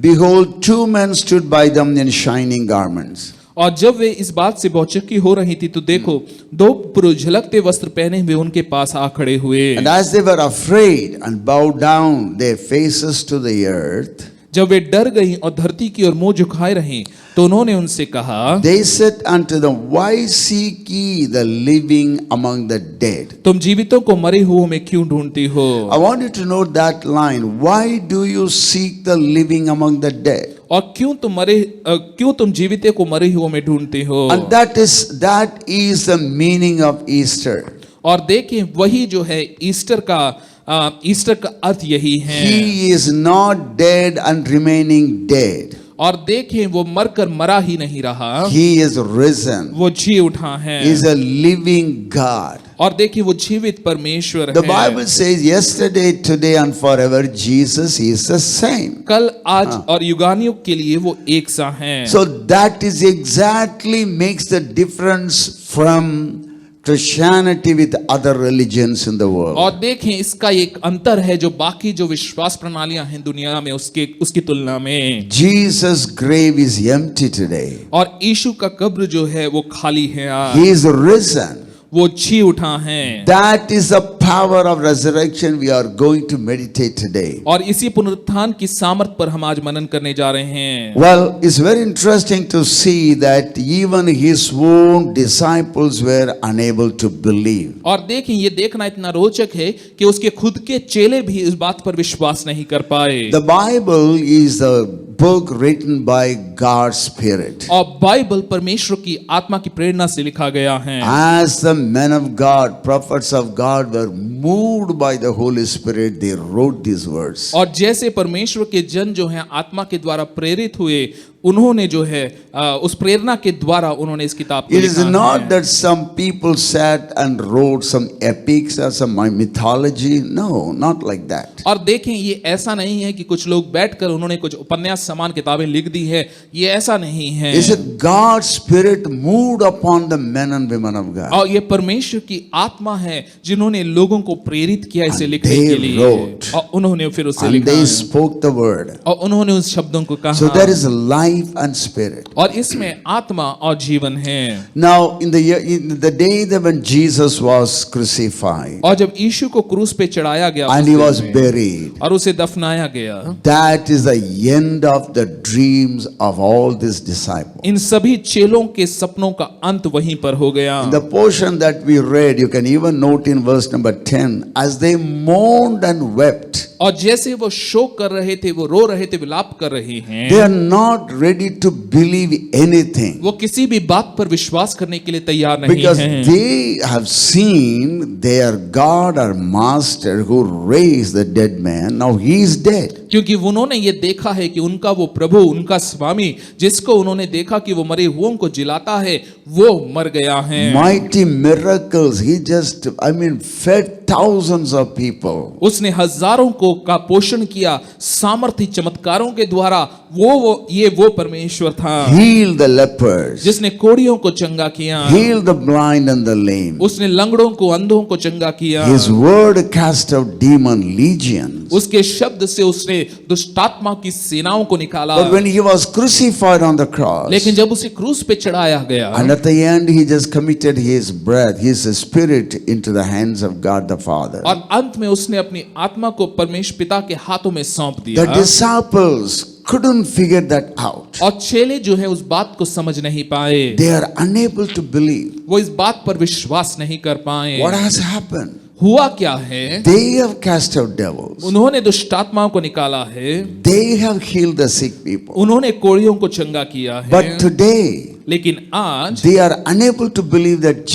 behold, two men stood by them in shining garments. और जब वे इस बात से बहुचक्की हो रही थी तो देखो दो पुरुष झलकते वस्त्र पहने हुए उनके पास आ खड़े हुए। And as they were afraid and bowed down their faces to the earth, जब वे डर गईं और धरती की ओर मुंह झुकाए रहीं तो उन्होंने उनसे कहा, they said unto them, why seek ye the living among the dead? तुम जीवितों को मरे हुओं में क्यों ढूंढती हो? I want you to note that line. Why do you seek the living among the dead? और क्यों तुम जीवितों को मरे हुओं में ढूंढते हो? And that is the meaning of Easter. और देखें वही जो है ईस्टर का ईस्टर का अर्थ यही है। He is not dead and remaining dead. और देखें वो मरकर मरा ही नहीं रहा, He is risen. वो जी उठा है। He is a living God. और देखिए वो जीवित परमेश्वर The है। Bible says yesterday, today and forever Jesus is the same. कल, आज और युगानुयुग के लिए वो एक सा है। So that is exactly makes the difference from Christianity with other religions in the world. और देखें इसका एक अंतर है जो बाकी जो विश्वास प्रणालियां हैं दुनिया में उसकी तुलना में। Jesus' grave is empty today. और यीशु का कब्र जो है वो खाली है आज। He is risen. वो जी उठा है। That is the power of resurrection we are going to meditate today. और इसी पुनरुत्थान की सामर्थ पर हम आज मनन करने जा रहे हैं। Well, it's very interesting to see that even his own disciples were unable to believe. और देखें ये देखना इतना रोचक है कि उसके खुद के चेले भी इस बात पर विश्वास नहीं कर पाए। The Bible is a book written by God's Spirit. और बाइबल परमेश्वर की आत्मा की प्रेरणा से लिखा गया है। As the men of God, prophets of God were moved by the Holy Spirit, they wrote these words. और जैसे परमेश्वर के जन जो हैं आत्मा के द्वारा प्रेरित हुए, उन्होंने जो है उस प्रेरणा के द्वारा उन्होंने इस किताब को It is लिखा not है। that some people sat and wrote some epics or some mythology. No, not like that. और देखें ये ऐसा नहीं है कि कुछ लोग बैठकर उन्होंने कुछ उपन्यास समान किताबें लिख दी है, ये ऐसा नहीं है। Is it God's Spirit moved upon the men and women of God? और ये परमेश्वर की आत्मा है जिन्होंने लोगों को प्रेरित किया इसे And लिखने they के लिए, wrote. और उन्होंने फिर उसे And लिखा they है। spoke the word. और उन्होंने उस शब्दों को कहा। So there is life and spirit. और इसमें आत्मा और जीवन है। Now, in the day that when Jesus was crucified और जब यीशु को क्रूस पे चढ़ाया गया and उस he दिन was में, buried, और उसे दफनाया गया, that is the end of the dreams of all these disciples. इन सभी चेलों के सपनों का अंत वहीं पर हो गया। In the portion that we read, you can even note in verse number 10, as they mourned and wept, और जैसे वो शोक कर रहे थे, वो रो रहे थे, विलाप कर रहे हैं, they are not ready to believe anything वो किसी भी बात पर विश्वास करने के लिए तैयार नहीं because हैं, they have seen their God or master who raised the dead man. Now he is dead. क्योंकि उन्होंने ये देखा है कि उनका वो प्रभु, उनका स्वामी, जिसको उन्होंने देखा कि वो मरे हुओं को जिलाता है, वो मर गया है। Mighty miracles. He just, fed thousands of people. उसने हजारों को का पोषण किया सामर्थ्य चमत्कारों के द्वारा। वो परमेश्वर था Healed the lepers. जिसने कोढ़ियों को चंगा किया, Healed the blind and the lame. उसने लंगड़ों को, अंधों को चंगा किया, His word cast out demon legions. उसके शब्द से उसने दुष्टात्मा की सेनाओं को निकाला। But when he was crucified on the cross, लेकिन जब उसे क्रूस पे चढ़ाया गया, and at the end he just committed his breath, his spirit into the hands of God the Father. और अंत में उसने अपनी आत्मा को परमेश्वर पिता के हाथों में सौंप The दिया। disciples couldn't figure that out. और चेले जो है उस बात को समझ नहीं पाए, They are unable to believe. वो इस बात पर विश्वास नहीं कर पाए। What has happened? हुआ क्या है? They have cast out devils. उन्होंने दुष्टात्माओं को निकाला है, They have healed the sick people. उन्होंने कोढ़ियों को चंगा किया है, But today, लेकिन आज they are unable to believe that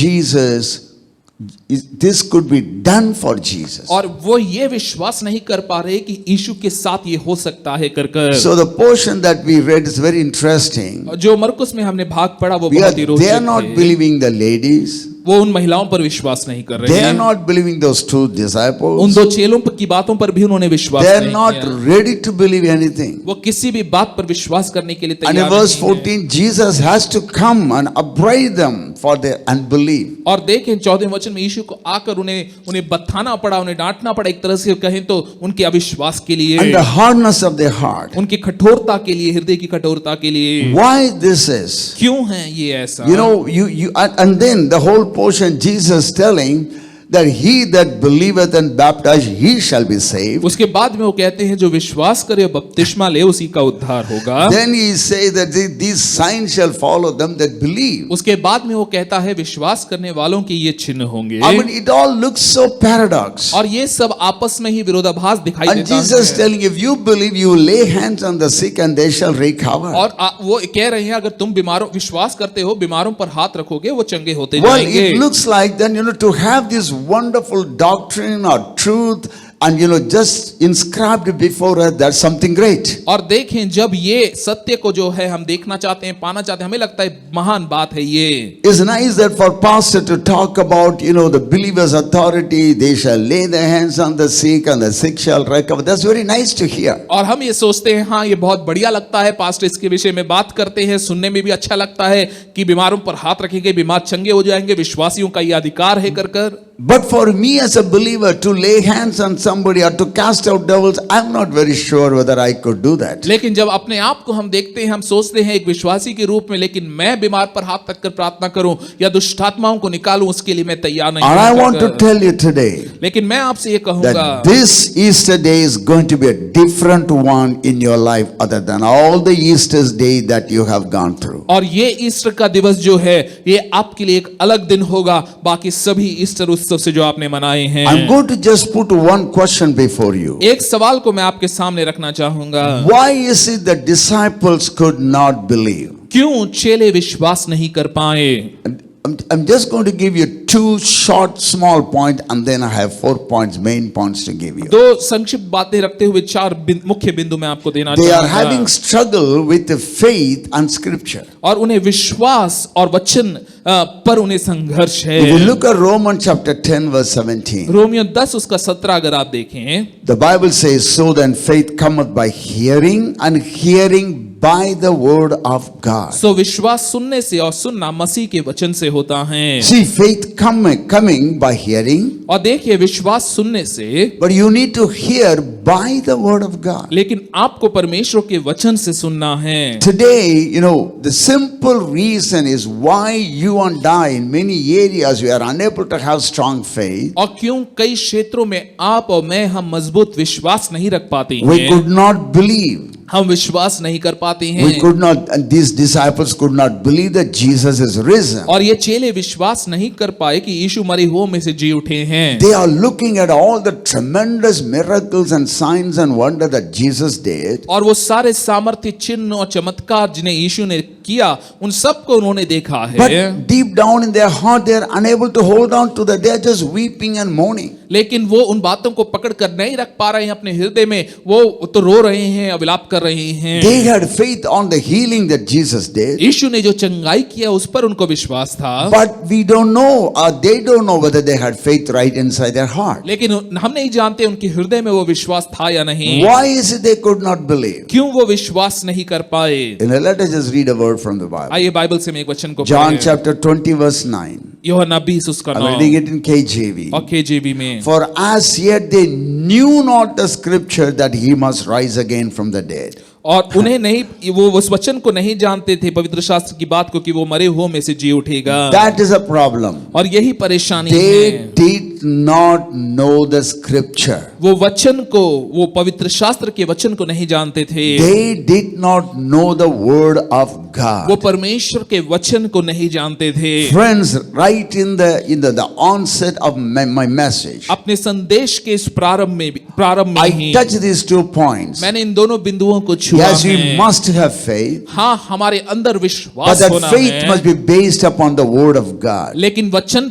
this could be done for Jesus. और वो ये विश्वास नहीं कर पा रहे कि यीशु के साथ ये हो सकता है कर। So the portion that we read is very interesting. जो मरकुस में हमने भाग पढ़ा वो बहुत ही They are रोचक not है। believing the ladies. वो उन महिलाओं पर विश्वास नहीं कर रहे They are हैं, not believing those two उन disciples. दो चेलों की बातों पर भी उन्होंने विश्वास They are नहीं not किया। ready to believe anything. वो किसी भी बात पर विश्वास करने के लिए And in तैयार verse नहीं है। 14, Jesus has to come and upbraid them for their unbelief. और देखें 14वें वचन में यीशु को आकर उन्हें बत्थाना पड़ा, उन्हें डांटना पड़ा, एक तरह से कहें तो उनके अविश्वास के लिए, And the hardness of their heart. उनकी कठोरता के लिए, हृदय की कठोरता के लिए। Why this is? क्यों है ये ऐसा? You know, and then the whole portion Jesus telling that he that believeth and baptized, he shall be saved. उसके बाद में वो कहते हैं जो विश्वास करे और बपतिस्मा ले उसी का उद्धार होगा। Then he says that these signs shall follow them that believe. उसके बाद में वो कहता है विश्वास करने वालों के ये चिन्ह होंगे। It all looks so paradox. और ये सब आपस में ही विरोधाभास दिखाई And देता Jesus है। telling, if you believe, you lay hands on the sick and they shall recover. और वो कह रहे हैं अगर तुम बीमारों विश्वास करते हो, बीमारों पर हाथ रखोगे, वो चंगे होते Well, जाएंगे। it looks like then, to have this wonderful doctrine or truth And just inscribed before us, that's something great. और देखें, जब ये सत्य को जो है हम देखना चाहते हैं, पाना चाहते हैं, हमें लगता है महान बात है ये। It's nice that for pastor to talk about, the believer's authority, they shall lay their hands on the sick and the sick shall recover. That's very nice to hear. और हम ये सोचते हैं, हाँ ये बहुत बढ़िया लगता है, पास्टर इसके विषय में बात करते हैं, सुनने में भी अच्छा लगता है कि बीमारों पर हाथ रखेंगे, बीमार चंगे हो जाएंगे, विश्वासियों का ये अधिकार है कर। But for me as a believer to lay hands on somebody or to cast out devils, I'm not very sure whether I could do that. लेकिन जब अपने आप को हम देखते हैं, हम सोचते हैं एक विश्वासी के रूप में, लेकिन मैं बीमार पर हाथ रखकर प्रार्थना करूं या दुष्ट आत्माओं को निकालूं, उसके लिए मैं तैयार नहीं And I want to tell you today लेकिन मैं आपसे ये कहूंगा that this Easter day is going to be a different one in your life other than all the Easter's day that you have gone through. और ये Easter का दिवस जो है, ये आपके लिए एक अलग दिन होगा बाकी सभी ईस्टर उत्सव से जो आपने मनाए हैं। I'm going to just put one question before you. एक सवाल को मैं आपके सामने रखना चाहूंगा। Why is it the disciples could not believe? क्यों चेले विश्वास नहीं कर पाए? I'm just going to give you two short small points and then I have 4 points, main points to give you. दो संक्षिप्त बातें रखते हुए 4 मुख्य बिंदु मैं आपको देना They are चाहूंगा। having struggle with the faith and scripture. और उन्हें विश्वास और वचन पर उन्हें संघर्ष है। If you look at Romans chapter 10 verse 17. Romeo 10 उसका 17 अगर आप देखें, The Bible says, so then faith cometh by hearing and hearing by the word of God. सो विश्वास सुनने से और सुनना मसीह के वचन से होता है। See, faith coming by hearing. और देखिए, विश्वास सुनने से, But you need to hear by the word of God. लेकिन आपको परमेश्वर के वचन से सुनना है। Today, the simple reason is why you and I in many areas we are unable to have strong faith. और क्यों कई क्षेत्रों में आप और मैं हम मजबूत विश्वास नहीं रख पाते We हैं, could not believe. हम विश्वास नहीं कर पाते We हैं, could not, and these disciples could not believe that Jesus is risen. और ये चेले विश्वास नहीं कर पाए कि यीशु मरे हुओं में से जी उठे हैं। They are looking at all the tremendous miracles and signs and wonder that Jesus did. और वो सारे सामर्थ्य, चिन्ह और चमत्कार जिन्हें यीशु ने किया, उन सबको उन्होंने देखा है। But deep down in their heart, they are unable to hold on to that. They are just weeping and mourning. लेकिन वो उन बातों को पकड़ कर नहीं रख पा रहे हैं अपने हृदय में, वो तो रो रहे हैं, अविलाप कर रहे हैं। They had faith on the healing that Jesus did. यीशु ने जो चंगाई किया उस पर उनको विश्वास था। But we don't know, or they don't know whether they had faith right inside their heart. लेकिन हम नहीं जानते उनके हृदय में वो विश्वास था या नहीं। Why is it they could not believe? क्यों वो विश्वास नहीं कर पाए? Let us just read a word from the Bible. आइए बाइबल से मैं एक वचन को John पढ़ें। chapter 20 verse 9. यूहन्ना 20 उसका I'm 9 reading it in KJV. और KJV में। For as yet they knew not the scripture that he must rise again from the dead. और उन्हें नहीं, वो उस वचन को नहीं जानते थे, पवित्र शास्त्र की बात को, कि वो मरे हुओं में से जी उठेगा। That is a problem. और यही परेशानी They है। did not know the scripture. वो वचन को, वो पवित्र शास्त्र के वचन को नहीं जानते थे। They did not know the word of God. वो परमेश्वर के वचन को नहीं जानते थे। Friends, right in the onset of my message, अपने संदेश के इस प्रारंभ में I he touch these 2 points. मैंने इन दोनों बिंदुओं को छुआ Yes, we है। must have faith, हाँ, हमारे अंदर but विश्वास that होना faith है, must be based upon the word of God. लेकिन वचन,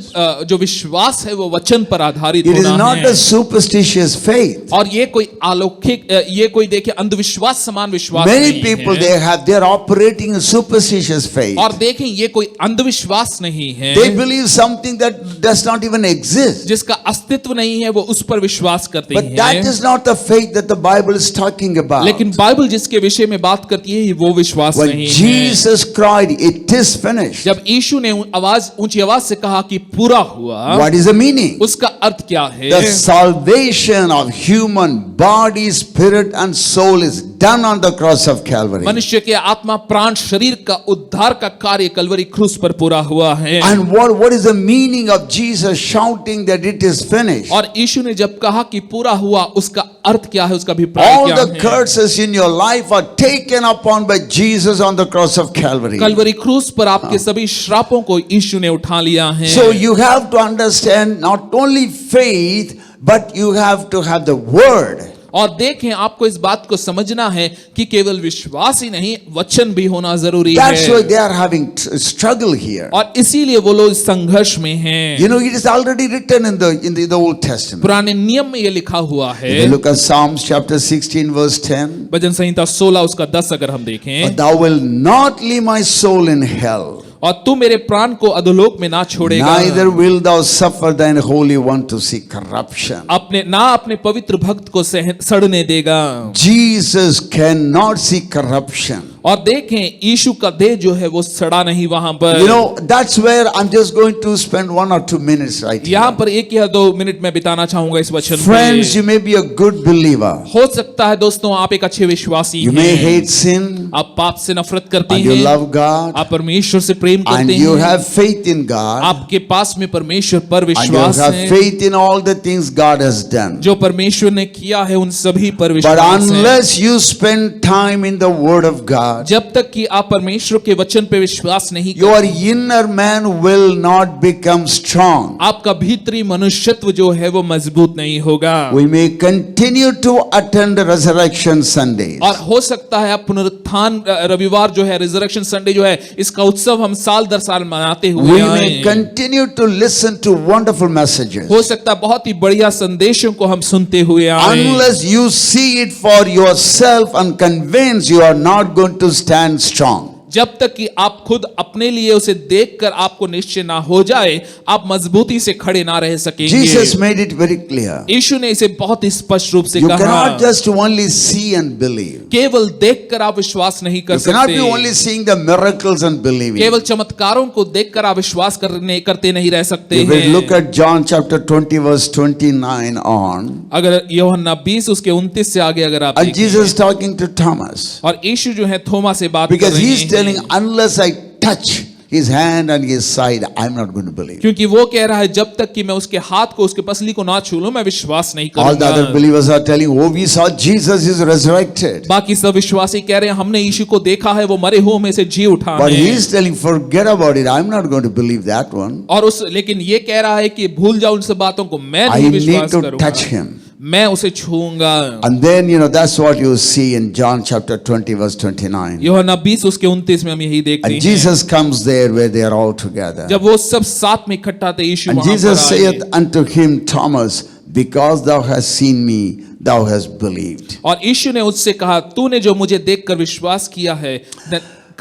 जो विश्वास है वो वचन पर आधारित It is होना not है। a superstitious faith. और ये कोई अलौकिक, ये कोई देखिए अंधविश्वास समान विश्वास Many नहीं people है। they are operating in superstitious faith. और देखें, ये कोई अंधविश्वास नहीं है, They believe something that does not even exist. जिसका अस्तित्व नहीं है, वो उस पर विश्वास करते But that हैं। is not the faith that the Bible is talking about. लेकिन बाइबल जिसके विषय में बात करती है, वो विश्वास When नहीं है। Jesus cried, "It is finished," जब यीशु ने ऊंची आवाज से कहा कि पूरा हुआ, what is the meaning? उसका अर्थ क्या है? The salvation of human body, spirit, and soul is done on the cross of Calvary. मनुष्य के आत्मा, प्राण, शरीर का उद्धार का कार्य कलवरी क्रूस पर पूरा हुआ है। And what is the meaning of Jesus shouting that it is finished? और यीशु ने जब कहा कि पूरा हुआ, उसका अर्थ क्या है, उसका अभिप्राय All क्या the है? curses in your life are taken upon by Jesus on the cross of Calvary. Kalvari क्रूस पर आपके सभी श्रापों को यीशु ने उठा लिया है। So you have to understand not only faith, but you have to have the word. और देखें, आपको इस बात को समझना है कि केवल विश्वास ही नहीं, वचन भी होना जरूरी That's why है। they are having struggle here. और इसीलिए वो लोग संघर्ष में हैं। You know, it is already written in the Old Testament. पुराने नियम में ये लिखा हुआ If है। you look at Psalms chapter 16 verse 10, भजन संहिता 16 उसका 10 अगर हम देखें, "For thou wilt not leave my soul in hell, और तू मेरे प्राण को अधोलोक में ना छोड़ेगा, neither wilt thou suffer thine holy one to see corruption." अपने पवित्र भक्त को सड़ने देगा। Jesus cannot see corruption. और देखें, यीशु का देह जो है वो सड़ा नहीं वहां पर। You know, that's where I'm just going to spend 1 or 2 minutes right यहाँ here. पर 1 या 2 मिनट में बिताना चाहूंगा इस वचन Friends, पे। you may be a good believer. हो सकता है दोस्तों आप एक अच्छे विश्वासी You may हैं, hate sin आप पाप से नफरत करते and you हैं, love God आप परमेश्वर से प्रेम and करते you हैं, have faith in God आपके पास में परमेश्वर पर and you विश्वास have है, faith in all the things God has done. जो परमेश्वर ने किया है उन सभी पर But विश्वास है। unless you spend time in the Word of God, जब तक कि आप परमेश्वर के वचन पे विश्वास नहीं your करते, inner man will not become strong. आपका भीतरी मनुष्यत्व जो है वो मजबूत नहीं होगा। We may continue to attend Resurrection Sundays. और हो सकता है आप पुनरुत्थान रविवार जो है, रिजरेक्शन संडे जो है, इसका उत्सव हम साल दर साल मनाते हुए We आए may हैं। continue to listen to wonderful messages. हो सकता है बहुत ही बढ़िया संदेशों को हम सुनते हुए आए। Unless you see it for yourself and convince, you are not going to stand strong. जब तक कि आप खुद अपने लिए उसे देखकर आपको निश्चय ना हो जाए, आप मजबूती से खड़े ना रह सकेंगे। Jesus made it very clear. यीशु ने इसे बहुत ही स्पष्ट रूप से You कहा, cannot just only see and believe. केवल देखकर आप विश्वास नहीं कर You cannot be सकते, only seeing the miracles and believing. केवल चमत्कारों को देखकर आप विश्वास करते नहीं रह सकते If we हैं। look at John chapter 20 verse 29 on, अगर यूहन्ना 20 उसके 29 से आगे अगर आप and देखें, Jesus is talking to Thomas, और यीशु जो है थोमा से बात कर because रहे he is हैं, telling, unless I touch his hand and his side, I'm not going to believe. क्योंकि वो कह रहा है जब तक कि मैं उसके हाथ को, उसके पसली को ना छू लूं, मैं विश्वास नहीं All the other करूंगा। believers are telling, oh, we saw Jesus is resurrected. बाकी सब विश्वासी कह रहे हैं हमने यीशु को देखा है, वो मरे हुओं में से जी उठा But he है। is telling, forget about it. I'm not going to believe that one. और लेकिन ये कह रहा है कि भूल जाओ उन सब बातों को, मैं I नहीं need विश्वास to करूंगा, touch him. मैं उसे छूऊंगा। And then, that's what you see in John chapter 20 verse 29. यूहन्ना 20 उसके 29 में हम यही देखते And हैं। Jesus comes there where they are all together. जब वो सब साथ में इकट्ठा थे, यीशु And वहां Jesus पर आए। saith unto him, Thomas, because thou hast seen me, thou hast believed. और यीशु ने उससे कहा, तूने जो मुझे देखकर विश्वास किया है,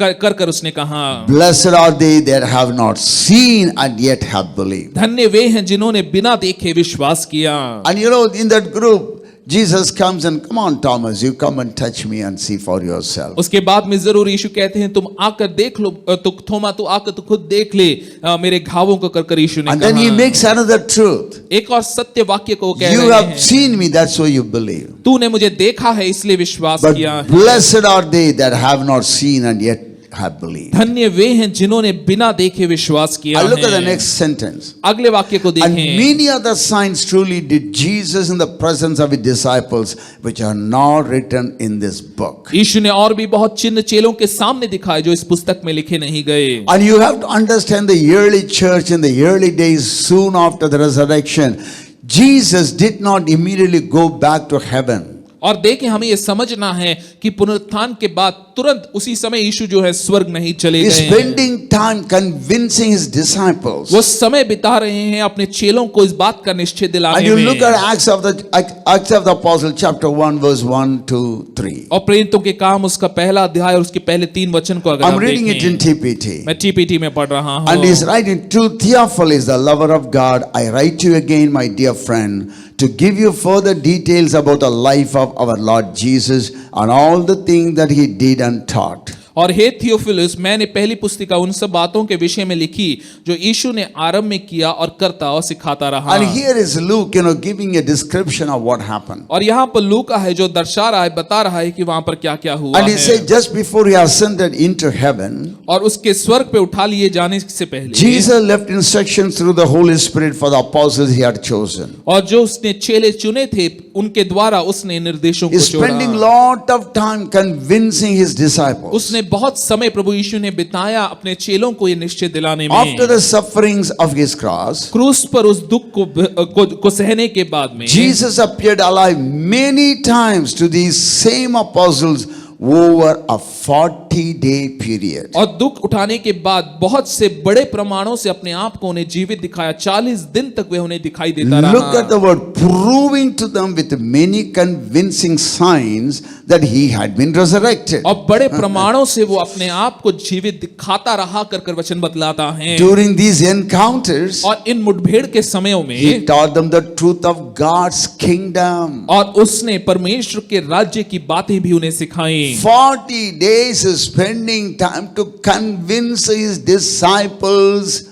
कर उसने कहा, Blessed are they that have not seen and yet have believed. धन्य वे हैं जिन्होंने बिना देखे विश्वास किया। And in that group, Jesus comes and, come on, Thomas, you come and touch me and see for yourself. उसके बाद में जरूर यीशु कहते हैं, तुम आकर देख लो, तो थोमा तू आकर तू खुद देख ले मेरे घावों को कर यीशु ने And then he कहा। makes another truth. एक और सत्य वाक्य को कह You रहे have हैं, seen me, that's why you believe. तूने मुझे देखा है इसलिए विश्वास But किया है। blessed are they that have not seen and yet have believed. धन्य वे हैं जिन्होंने बिना देखे विश्वास किया And look at the है। next sentence. अगले वाक्य को And देखें, many other signs truly did Jesus in the presence of his disciples, which are not written in this book. यीशु ने और भी बहुत चिन्ह चेलों के सामने दिखाए जो इस पुस्तक में लिखे नहीं गए। And you have to understand the early church in the early days, soon after the resurrection, Jesus did not immediately go back to heaven. और देखें, हमें यह समझना है कि पुनरुत्थान के बाद तुरंत उसी समय यीशु जो है स्वर्ग नहीं चले He's गए हैं। spending time convincing his disciples. वो समय बिता रहे हैं अपने चेलों को इस बात का निश्चय And दिलाने you में। look at Acts of the Apostle chapter 1 verse 1, 2, 3. और प्रेरितों के काम उसका पहला अध्याय और उसके पहले 3 वचन को अगर I'm आप reading it in देखें, TPT. मैं TPT में पढ़ रहा हूँ। And he's writing, to Theophilus, the lover of God, I write to you again, my dear friend, to give you further details about the life of our Lord Jesus and all the things that he did and taught. और हे Theophilus, मैंने पहली पुस्तिका उन सब बातों के विषय में लिखी जो यीशु ने आरंभ में किया और करता और सिखाता रहा। And here is Luke, giving a description of what happened. और यहाँ पर लूका है जो दर्शा रहा है, बता रहा है कि वहां पर क्या क्या हुआ And he है। said, just before he ascended into heaven, और उसके स्वर्ग पे उठा लिए जाने से पहले Jesus left instructions through the Holy Spirit for the apostles he had chosen. और जो उसने चेले चुने थे उनके द्वारा उसने निर्देशों को He's spending जोड़ा। lot of time convincing his disciples. उसने इसमें बहुत समय प्रभु यीशु ने बिताया अपने चेलों को ये निश्चय दिलाने में। After the sufferings of his cross, क्रूस पर उस दुख को सहने के बाद में Jesus appeared alive many times to these same apostles over a 40-day period. और दुख उठाने के बाद बहुत से बड़े प्रमाणों से अपने आप को उन्हें जीवित दिखाया। 40 दिन तक वे उन्हें दिखाई देता रहा। Look at the word, proving to them with many convincing signs that he had been resurrected. और बड़े प्रमाणों से वो अपने आप को जीवित दिखाता रहा कर वचन बतलाता है। During these encounters, और इन मुठभेड़ के समयों में he taught them the truth of God's kingdom. और उसने परमेश्वर के राज्य की बातें भी उन्हें सिखाई। 40 days spending time to convince his disciples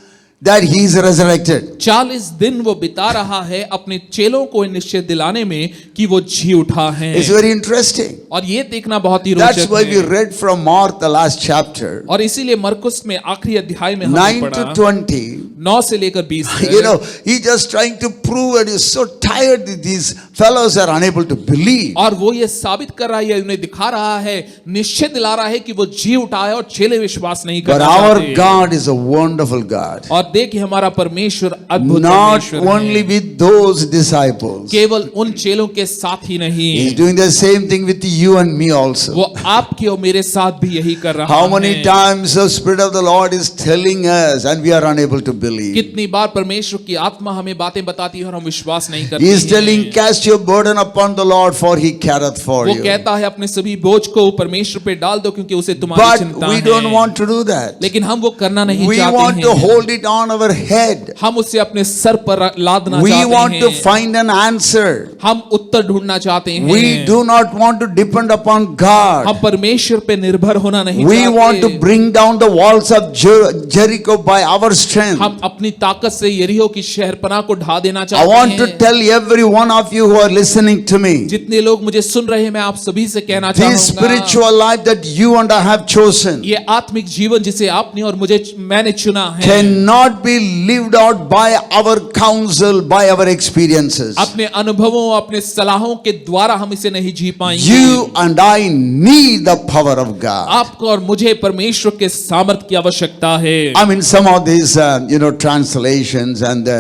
that he is resurrected. 40 दिन वो बिता रहा है अपने चेलों को निश्चय दिलाने में कि वो जी उठा है। It's very interesting. और ये देखना बहुत ही That's रोचक why we है। read from Mark, the last chapter, और इसीलिए मरकुस में आखिरी अध्याय में हमने 9 to पढ़ा 20. 9 से लेकर 20 You know, he's just trying to prove it. He's so tired that these fellows are unable to believe. और वो ये साबित कर रहा है, उन्हें दिखा रहा है, निश्चय दिला रहा है कि वो जी उठा है और चेले विश्वास नहीं कर But रहे। our God is a wonderful God. और देखिए हमारा परमेश्वर अद्भुत Not परमेश्वर only है। with those disciples. केवल उन चेलों के साथ ही नहीं, He's doing the same thing with you and me also. वो आपके और मेरे साथ भी यही कर रहा How है। many times the Spirit of the Lord is telling us and we are unable to believe. कितनी बार परमेश्वर की आत्मा हमें बातें बताती है और हम विश्वास नहीं करते He is telling, हैं। cast your burden upon the Lord for he careth for वो you. कहता है अपने सभी बोझ को परमेश्वर पे डाल दो क्योंकि उसे तुम्हारी But चिंता we है। don't want to do that. लेकिन हम वो करना नहीं We चाहते want to हैं। hold it on our head. हम उसे अपने सर पर लादना We चाहते want to हैं। find an answer. हम उत्तर ढूंढना चाहते हैं। We do not want to depend upon हम God. परमेश्वर पे निर्भर होना नहीं We want to चाहते। bring down the walls of Jericho by our strength. हम अपनी ताकत से यरीहो की शहरपनाह को ढा देना I चाहते want to हैं। tell every one of you who are listening to me, जितने लोग मुझे सुन रहे हैं मैं आप सभी से कहना this चाहूंगा, spiritual life that you and I have chosen ये आत्मिक जीवन जिसे आपने और मैंने चुना है cannot be lived out by our counsel, by our experiences. अपने अनुभवों अपने सलाहों के द्वारा हम इसे नहीं जी पाएंगे। You and I need the power of God. आपको और मुझे परमेश्वर के सामर्थ की आवश्यकता है। I mean, some of these, translations and the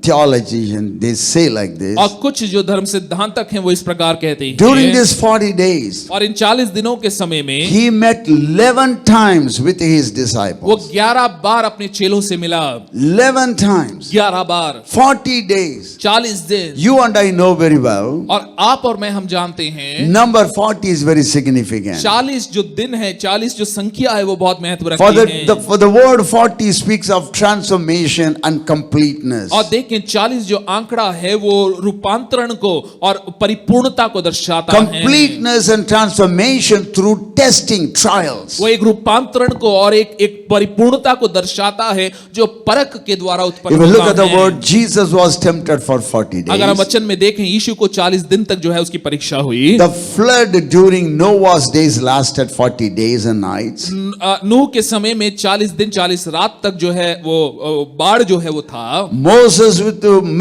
theology, and they say like this. और कुछ जो धर्म सिद्धांतक हैं वो इस प्रकार कहते हैं During these 40 days, और इन 40 दिनों के समय में he met 11 times with his वो disciples. 11 बार अपने चेलों से मिला। 11 times. 11 बार 40 days. 40 दिन। You and I know very well. और आप और मैं हम जानते हैं Number 40 is very significant. 40 जो दिन है, 40 जो संख्या है वो बहुत महत्व For रखती है। for the word 40 speaks of transformation and completeness. और देखें 40 जो आंकड़ा है वो रूपांतरण को और परिपूर्णता को दर्शाता है। Completeness and transformation through testing, trials. वो एक रूपांतरण को और एक परिपूर्णता को दर्शाता है जो परख के द्वारा If उत्पन्न you look होता at the है। word, Jesus was tempted for 40 अगर हम days. वचन में देखें यीशु को 40 दिन तक जो है उसकी परीक्षा हुई। The flood during Noah's days lasted 40 days and nights. नूह के समय में 40 दिन 40 रात तक जो है वो बाढ़ जो है वो था। Moses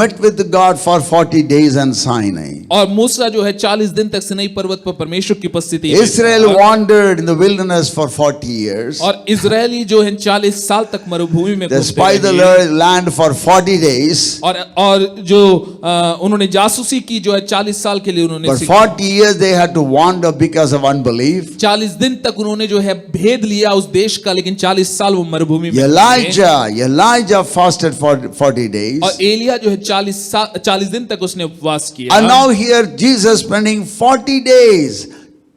met with God for 40 days on Sinai. और मूसा जो है 40 दिन तक सिनै पर्वत पर परमेश्वर की उपस्थिति में Israel था। wandered in the wilderness for 40 years. और इजरायली जो है 40 साल तक मरुभूमि में They घूमते spied the रहे। land for 40 days. और जो उन्होंने जासूसी की जो है 40 साल के लिए उन्होंने For सीखी। 40 years they had to wander because of unbelief. 40 दिन तक उन्होंने जो है भेद लिया उस देश का, लेकिन 40 साल वो मरुभूमि में थे। Elijah fasted for 40 days. और एलिया जो है 40 दिन तक उसने उपवास किया। And now here Jesus spending 40 days,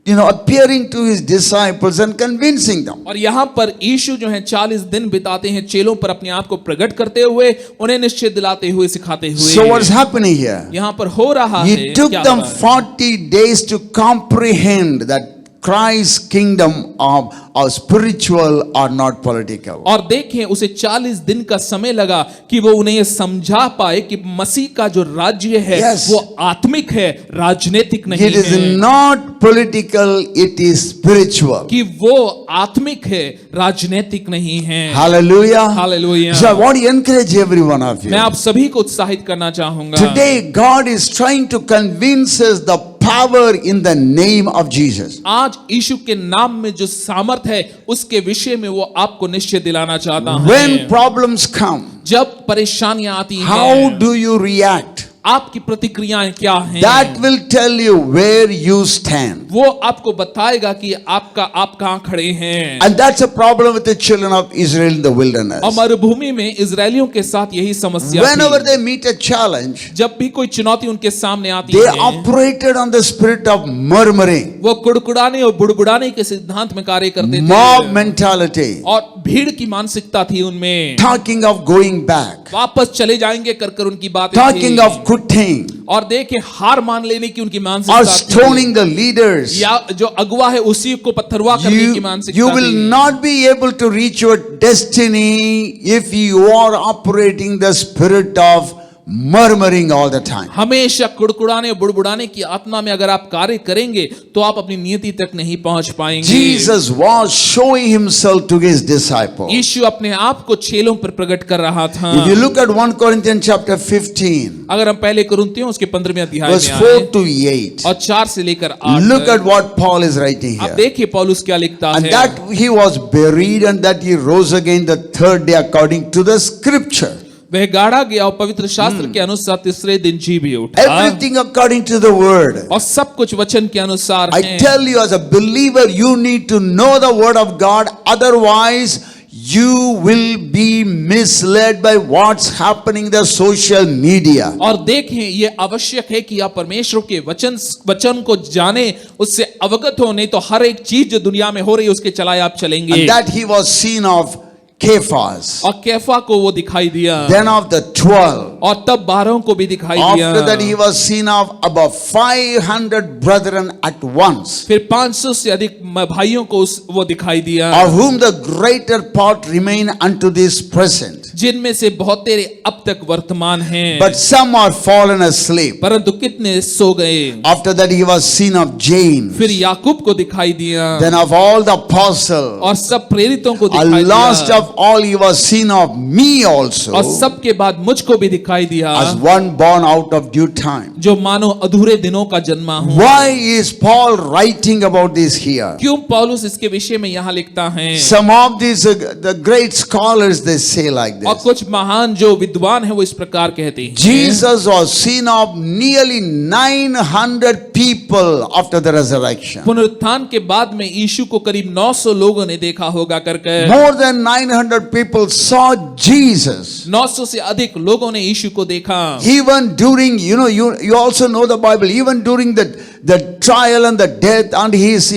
appearing to his disciples and convincing them. और यहाँ पर यीशु जो है 40 दिन बिताते हैं चेलों पर अपने आप को प्रकट करते हुए, उन्हें निश्चय दिलाते हुए, सिखाते हुए। So what's happening here? यहाँ पर हो रहा है He took क्या them हो रहा है? 40 days to comprehend that Christ's kingdom are spiritual or not political. और देखें उसे 40 दिन का समय लगा कि वो उन्हें ये समझा पाए कि मसीह का जो राज्य है Yes. वो आत्मिक है, राजनीतिक नहीं It is है। not political, it is spiritual. कि वो आत्मिक है, राजनीतिक नहीं है। Hallelujah. Hallelujah. So I want to encourage every one of you. मैं आप सभी को उत्साहित करना चाहूंगा। Today God is trying to convince us the power in the name of Jesus. आज यीशु के नाम में जो सामर्थ है उसके विषय में वो आपको निश्चय दिलाना चाहता When है। problems come, जब परेशानियां आती how हैं, do you react? आपकी प्रतिक्रियाएं क्या हैं? That will tell you where you stand. वो आपको बताएगा कि आप कहां खड़े हैं। And that's a problem with the children of Israel in the wilderness. और मरुभूमि में इजरायलियों के साथ यही समस्या Whenever थी। they meet a challenge, जब भी कोई चुनौती उनके सामने आती they है, operated on the spirit of murmuring, वो कुड़कुड़ाने और बुड़बुड़ाने के सिद्धांत में कार्य करते mob थे mentality, और भीड़ की मानसिकता थी उनमें। talking of going back, वापस चले जाएंगे कर उनकी बातें talking थी। of quitting, और देखे हार मान लेने की उनकी or मानसिकता थी। stoning the leaders. या जो अगुवा है उसी को पत्थरवा करने की You मानसिकता will थी। not be able to reach your destiny if you are operating the spirit of murmuring all the time. हमेशा कुड़कुड़ाने बुड़बुड़ाने की आत्मा में अगर आप कार्य करेंगे तो आप अपनी नियति तक नहीं पहुंच पाएंगे। Jesus was showing himself to his disciples. यीशु अपने आप को चेलों पर प्रकट कर रहा था। If you look at 1 Corinthians chapter 15, अगर हम पहले कुरिन्थियों उसके 15वें अध्याय verse में 4 आए to 8, और 4 से लेकर 8 look at what Paul is writing आप here. देखिए पौलुस क्या लिखता And है। that he was buried and that he rose again the third day according to the scripture. वह गाड़ा गया और पवित्र शास्त्र के अनुसार तीसरे दिन जी भी उठा। Everything according to the word. और सब कुछ वचन के अनुसार I है। tell you as a believer, you need to know the word of God. Otherwise, you will be misled by what's happening in the social media. और देखें ये आवश्यक है कि आप परमेश्वर के वचन को जाने, उससे अवगत हो, नहीं तो हर एक चीज जो दुनिया में हो रही है उसके चलाए आप चलेंगे। And that he was seen of Cephas, और कैफा को वो दिखाई दिया, then of the 12. और तब 12 को भी दिखाई दिया। After that, he was seen of about 500 brethren at once, फिर 500 से अधिक भाइयों को वो दिखाई दिया, of whom the greater part remain unto this present. जिनमें से बहुत तेरे अब तक वर्तमान हैं, But some are fallen asleep. परंतु कितने सो गए। After that, he was seen of James, फिर याकूब को दिखाई दिया, then of all the apostles. और सब प्रेरितों को And दिखाई last दिया, of all, he was seen of me also, और सबके बाद मुझको भी दिखाई दिया, as one born out of due time. जो मानो अधूरे दिनों का जन्मा हूं। Why is Paul writing about this here? क्यों पौलुस इसके विषय में यहाँ लिखता है? Some of these the great scholars, they say like और this. कुछ महान जो विद्वान है वो इस प्रकार कहते हैं। Jesus was seen of nearly 900 people after the resurrection. पुनरुत्थान के बाद में यीशु को करीब 900 लोगों ने देखा होगा करके। More than 900 people saw Jesus. 900 से अधिक लोगों ने यीशु को देखा। Even during, you also know the Bible, even during the trial and the death and his,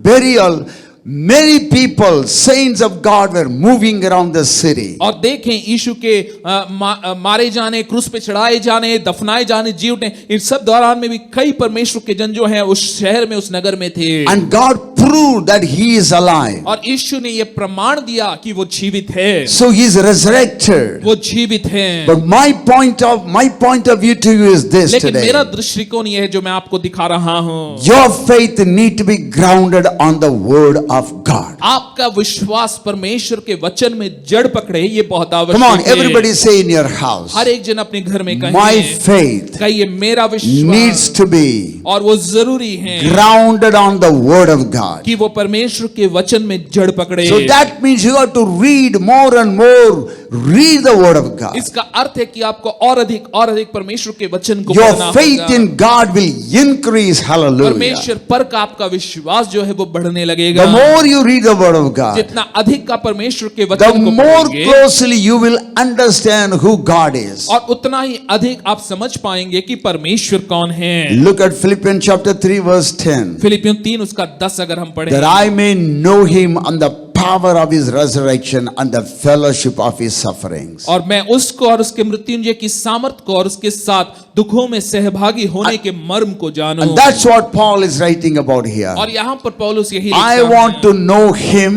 burial, many people, saints of God, were moving around the city. और देखें यीशु के मारे जाने, क्रूस पे चढ़ाए जाने, दफनाए जाने, जी उठने, इन सब दौरान में भी कई परमेश्वर के जन जो हैं उस शहर में, उस नगर में थे। And God proved that he is alive. और यीशु ने ये प्रमाण दिया कि वो जीवित है, So he is resurrected. वो जीवित है। But my point of view to you is this लेकिन today. मेरा दृष्टिकोण ये है जो मैं आपको दिखा रहा हूँ। Your faith need to be grounded on the word of God. आपका विश्वास परमेश्वर के वचन में जड़ पकड़े, ये बहुत Come on, आवश्यक है। everybody say in your house, हर एक जन अपने घर में my कहे, faith कहिए मेरा needs विश्वास, to be और वो जरूरी है grounded on the word of God. कि वो परमेश्वर के वचन में जड़ पकड़े। So that means you have to read more and more, read the word of God. इसका अर्थ है कि आपको और अधिक परमेश्वर के वचन को Your पढ़ना faith होगा। in God will increase. Hallelujah. परमेश्वर पर का आपका विश्वास जो है वो बढ़ने The लगेगा। more you read the word of God, जितना अधिक का परमेश्वर के the वचन को more पढ़ेंगे, closely you will understand who God is. और उतना ही अधिक आप समझ पाएंगे कि परमेश्वर कौन है। Look at Philippians chapter 3 verse 10. फिलिपियों 3 उसका 10 अगर हम पढ़ें, That I may know him and the power of his resurrection and the fellowship of his sufferings. और मैं उसको और उसके मृत्युंजय की सामर्थ को और उसके साथ दुखों में सहभागी होने के मर्म को जानूं। And that's what Paul is writing about here. और यहाँ पर पौलुस यही I लिखता want है, to know him.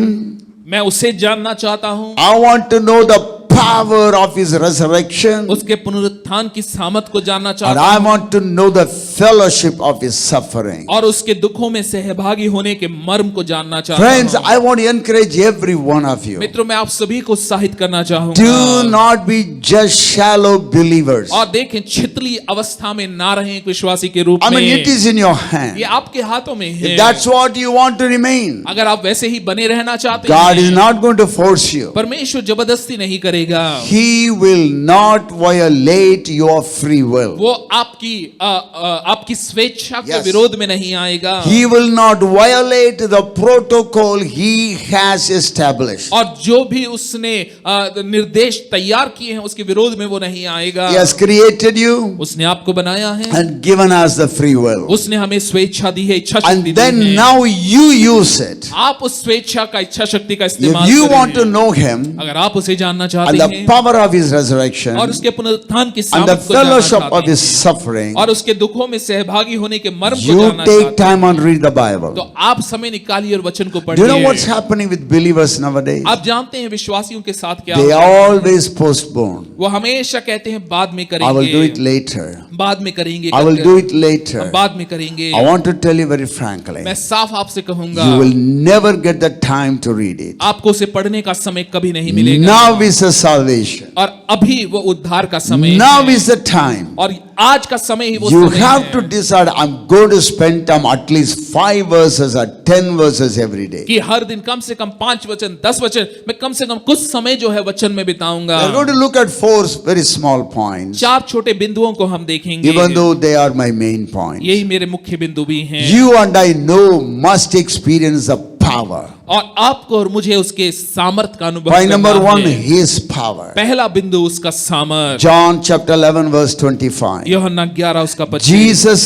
मैं उसे जानना चाहता हूँ, I want to know the power of his resurrection. उसके पुनरुत्थान की सामर्थ को जानना And चाहता I हूँ want to know the fellowship of his suffering. और उसके दुखों में सहभागी होने के मर्म को जानना चाहता Friends, हूँ। I want to encourage every one of you. मित्रों, मैं आप सभी को उत्साहित करना चाहूंगा। Do not be just shallow believers. और देखें, छितली अवस्था में ना रहें एक विश्वासी के रूप I में। mean, it is in your hand. ये आपके हाथों में है। If that's what you want to remain, अगर आप वैसे ही बने रहना चाहते God is हैं, not going to force you. परमेश्वर जबरदस्ती नहीं करेगा। He will not violate your free will. वो आपकी स्वेच्छा के Yes. विरोध में नहीं आएगा। He will not violate the protocol he has established. और जो भी उसने निर्देश तैयार किए हैं उसके विरोध में वो नहीं आएगा। He has created you उसने आपको बनाया है, and given us the free will. उसने हमें स्वेच्छा दी है, इच्छा शक्ति And दी then है। now you use it. आप उस स्वेच्छा का, इच्छा शक्ति का If इस्तेमाल you करें। want to know him अगर आप उसे जानना and चाहते the हैं power of his resurrection और उसके पुनरुत्थान की and the सामर्थ को जानना fellowship of चाहते his हैं suffering, और उसके दुखों में सहभागी होने के मर्म को you जानना take चाहते time and read the हैं, Bible. तो आप समय निकालिए और वचन को Do you know what's पढ़िए। happening with believers nowadays? आप जानते हैं विश्वासियों के साथ क्या They होता है? always postpone. वो हमेशा कहते हैं बाद में I will do it करेंगे, later. बाद में करेंगे, I will कर- do it हम later. बाद में करेंगे। I want to tell you very frankly, मैं साफ आपसे कहूंगा, you will never get the time to read it. आपको उसे पढ़ने का समय कभी नहीं मिलेगा। Now is the salvation. और अभी वो उद्धार का समय Now है। is the time. और आज का समय ही वो You समय have है to decide, I'm going to spend time at least 5 verses or 10 verses every day. कि हर दिन कम से कम 5 वचन, 10 वचन, मैं कम से कम कुछ समय जो है वचन में बिताऊंगा। We're going to look at 4 very small points, 4 छोटे बिंदुओं को हम देखेंगे, even though they are my main points. यही मेरे मुख्य बिंदु भी हैं। You and I know must experience the power. और आपको और मुझे उसके सामर्थ का अनुभव Point number करना 1, है। his power. पहला बिंदु उसका सामर्थ। John chapter 11 verse 25. यूहन्ना 11 उसका 25। Jesus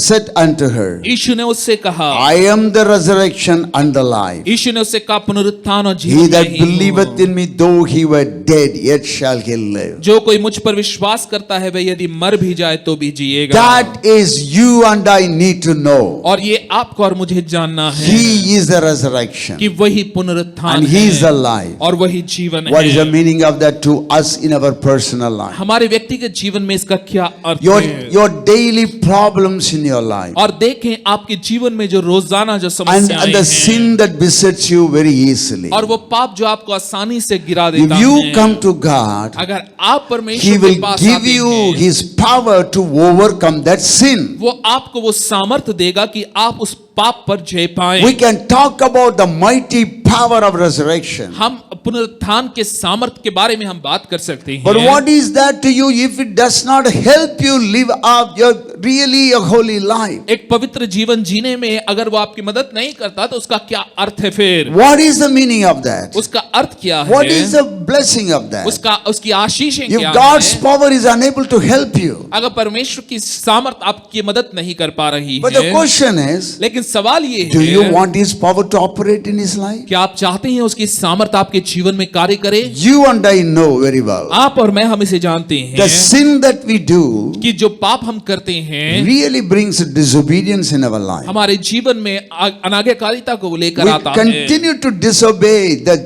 said unto her, यीशु ने उससे कहा, I am the resurrection and the life. यीशु ने उससे कहा, पुनरुत्थान और He जीवन that मैं ही हूँ। believeth in me, though he were dead, yet shall he live. जो कोई मुझ पर विश्वास करता है वह यदि मर भी जाए तो भी जिएगा। That is you and I need to know. और ये आपको और मुझे जानना है He is the resurrection कि वही पुनरुत्थान and he is the है life. और वही जीवन What is the है। meaning of that to us in our personal life? हमारे व्यक्तिगत जीवन में इसका क्या अर्थ है? Your daily problems in your life और देखें आपके जीवन में जो रोजाना जो and समस्याएं the हैं sin that besets you very easily. और वो पाप जो आपको आसानी से गिरा If देता you है, come to God, अगर आप He परमेश्वर के will पास give आते you हैं, His power to overcome that sin. वो आपको वो सामर्थ्य देगा कि आप उस पाप पर जय पाएं। We can talk about the mighty power of resurrection. हम पुनरुत्थान के सामर्थ्य के बारे में हम बात कर सकते हैं, But what is that to you if it does not help you live up your really a holy life? एक पवित्र जीवन जीने में अगर वो आपकी मदद नहीं करता तो उसका क्या अर्थ है? फिर What is the meaning of that? उसका अर्थ क्या What है? is the blessing of that? उसकी आशीषें If क्या God's है? power is unable to help you. अगर परमेश्वर की सामर्थ आपकी मदद नहीं कर पा रही But the है, question is, लेकिन सवाल ये do you है, want His power to operate in His life? क्या आप चाहते हैं उसकी सामर्थ आपके जीवन में कार्य करे? You and I know very well. आप और मैं हम इसे जानते The हैं sin that we do कि जो पाप हम करते हैं really brings disobedience in our life. हमारे जीवन में अनाज्ञाकारिता को लेकर We आता है। continue to disobey the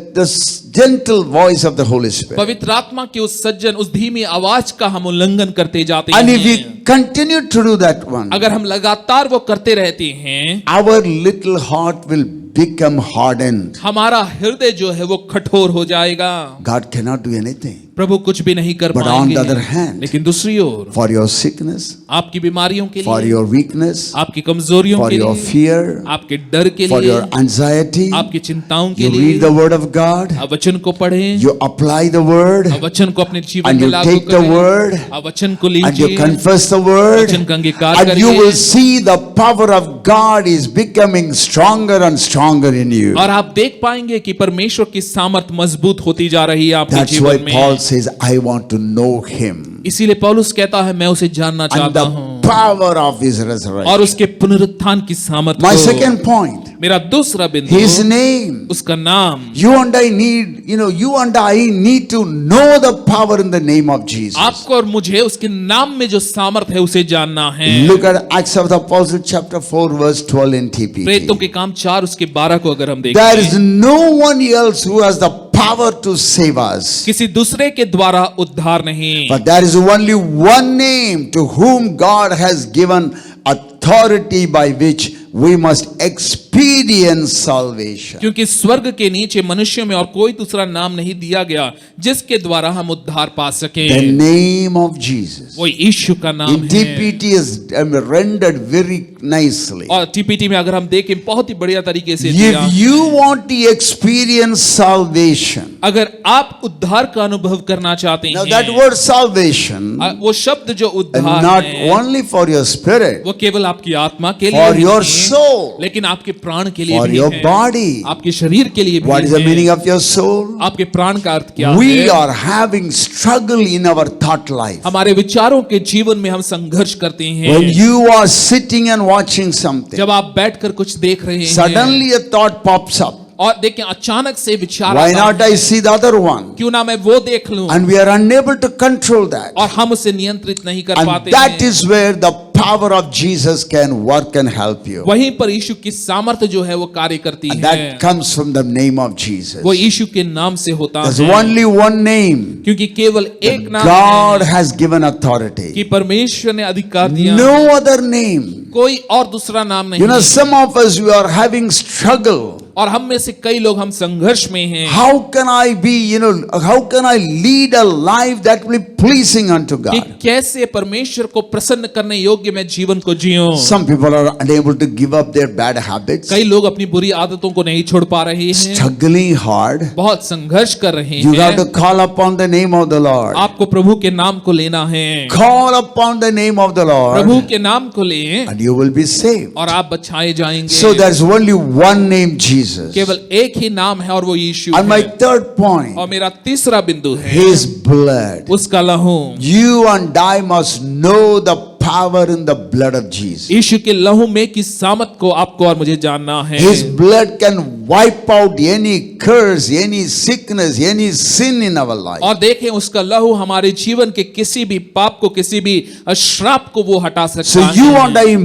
gentle voice of the Holy Spirit. पवित्र आत्मा के उस सज्जन, उस धीमी आवाज का हम उल्लंघन करते जाते And if हैं। we continue to do that one, अगर हम लगातार वो करते रहते हैं, our little heart will become hardened. हमारा हृदय जो है वो कठोर हो जाएगा। God cannot do anything. प्रभु कुछ भी नहीं कर But on पाएंगे। the other hand, लेकिन दूसरी ओर For your sickness, आपकी बीमारियों के for लिए, your weakness, आपकी कमजोरियों for के your लिए, fear, आपके डर के for your लिए, anxiety, आपकी चिंताओं के you लिए, read the word of God, आप वचन को पढ़ें, you apply the word, आप वचन को अपने जीवन and में you लागू take the करें, word, आप वचन को and you लीजिए, confess the word, वचन का अंगीकार and you करिए, will see the power of God is becoming stronger and stronger in you. और आप देख पाएंगे कि परमेश्वर की सामर्थ मजबूत होती जा रही है आपके That's why जीवन में। Paul says, I want to know Him इसीलिए पौलुस कहता है मैं उसे जानना and चाहता the हूँ power of His resurrection. और उसके पुनरुत्थान की सामर्थ My को। second point, मेरा दूसरा बिंदु, His name. उसका नाम। You and I need to know the power in the name of Jesus. आपको और मुझे उसके नाम में जो सामर्थ है उसे जानना है। Look at Acts of the Apostles chapter 4 verse 12 in प्रेरितों TPT. के काम 4 उसके 12 को अगर हम There is देखें, no one else who has the power to save us. किसी दूसरे के द्वारा उद्धार नहीं, But there is only one name to whom God has given authority by which we must experience salvation. क्योंकि स्वर्ग के नीचे मनुष्यों में और कोई दूसरा नाम नहीं दिया गया जिसके द्वारा हम उद्धार पा सके। The name of Jesus. वो यीशु का नाम In है। TPT is rendered very nicely. और टीपीटी में अगर हम देखें बहुत ही बढ़िया तरीके से दिया। If you want to experience salvation, अगर आप उद्धार का अनुभव करना चाहते now हैं, that word salvation, वो शब्द जो उद्धार not है, only for your spirit, वो केवल आपकी आत्मा के लिए for ही your नहीं, soul, लेकिन आपके प्राण के लिए for भी your है, body. आपके शरीर के लिए भी What is the है। meaning of your soul? आपके प्राण का अर्थ क्या We है? are having struggle in our thought life. हमारे विचारों के जीवन में हम संघर्ष करते हैं। When you are sitting and watching something, जब आप बैठकर कुछ देख रहे हैं, suddenly a thought pops up. और देखें अचानक से विचार Why आता not है, I see the other one? क्यों ना मैं वो देख लूं, And we are unable to control that. और हम उसे नियंत्रित नहीं कर And पाते that हैं। is where the power of Jesus can work and help you. वहीं पर यीशु की सामर्थ्य जो है वो कार्य करती And है। that comes from the name of Jesus. वो यीशु के नाम से होता There's है, only one name. क्योंकि केवल एक नाम God है has given कि authority. परमेश्वर ने अधिकार दिया, No other name. कोई और दूसरा नाम You know, नहीं। some of us, we are having struggle. और हम में से कई लोग हम संघर्ष में हैं। How can I be, how can I lead a life that will be pleasing unto कि God? कैसे परमेश्वर को प्रसन्न करने योग्य मैं जीवन को जीऊं। Some people are unable to give up their bad habits, कई लोग अपनी बुरी आदतों को नहीं छोड़ पा रहे हैं, struggling hard. बहुत संघर्ष कर रहे You have to हैं। call upon the name of the Lord. आपको प्रभु के नाम को लेना है, Call upon the name of the Prabhu Lord के नाम को लें and you will be saved. और आप बचाए जाएंगे। So there's only one name, Jesus. केवल एक ही नाम है और वो यीशु And my है। third point, और मेरा तीसरा बिंदु है His blood. उसका लहू। You and I must know the power in the blood of Jesus. यीशु के लहू में की सामत को आपको और मुझे जानना है। His blood can wipe out any curse, any sickness, any sin in our life. और देखें उसका लहू हमारे जीवन के किसी भी पाप को, किसी भी श्राप को वो हटा So सकता you है। and I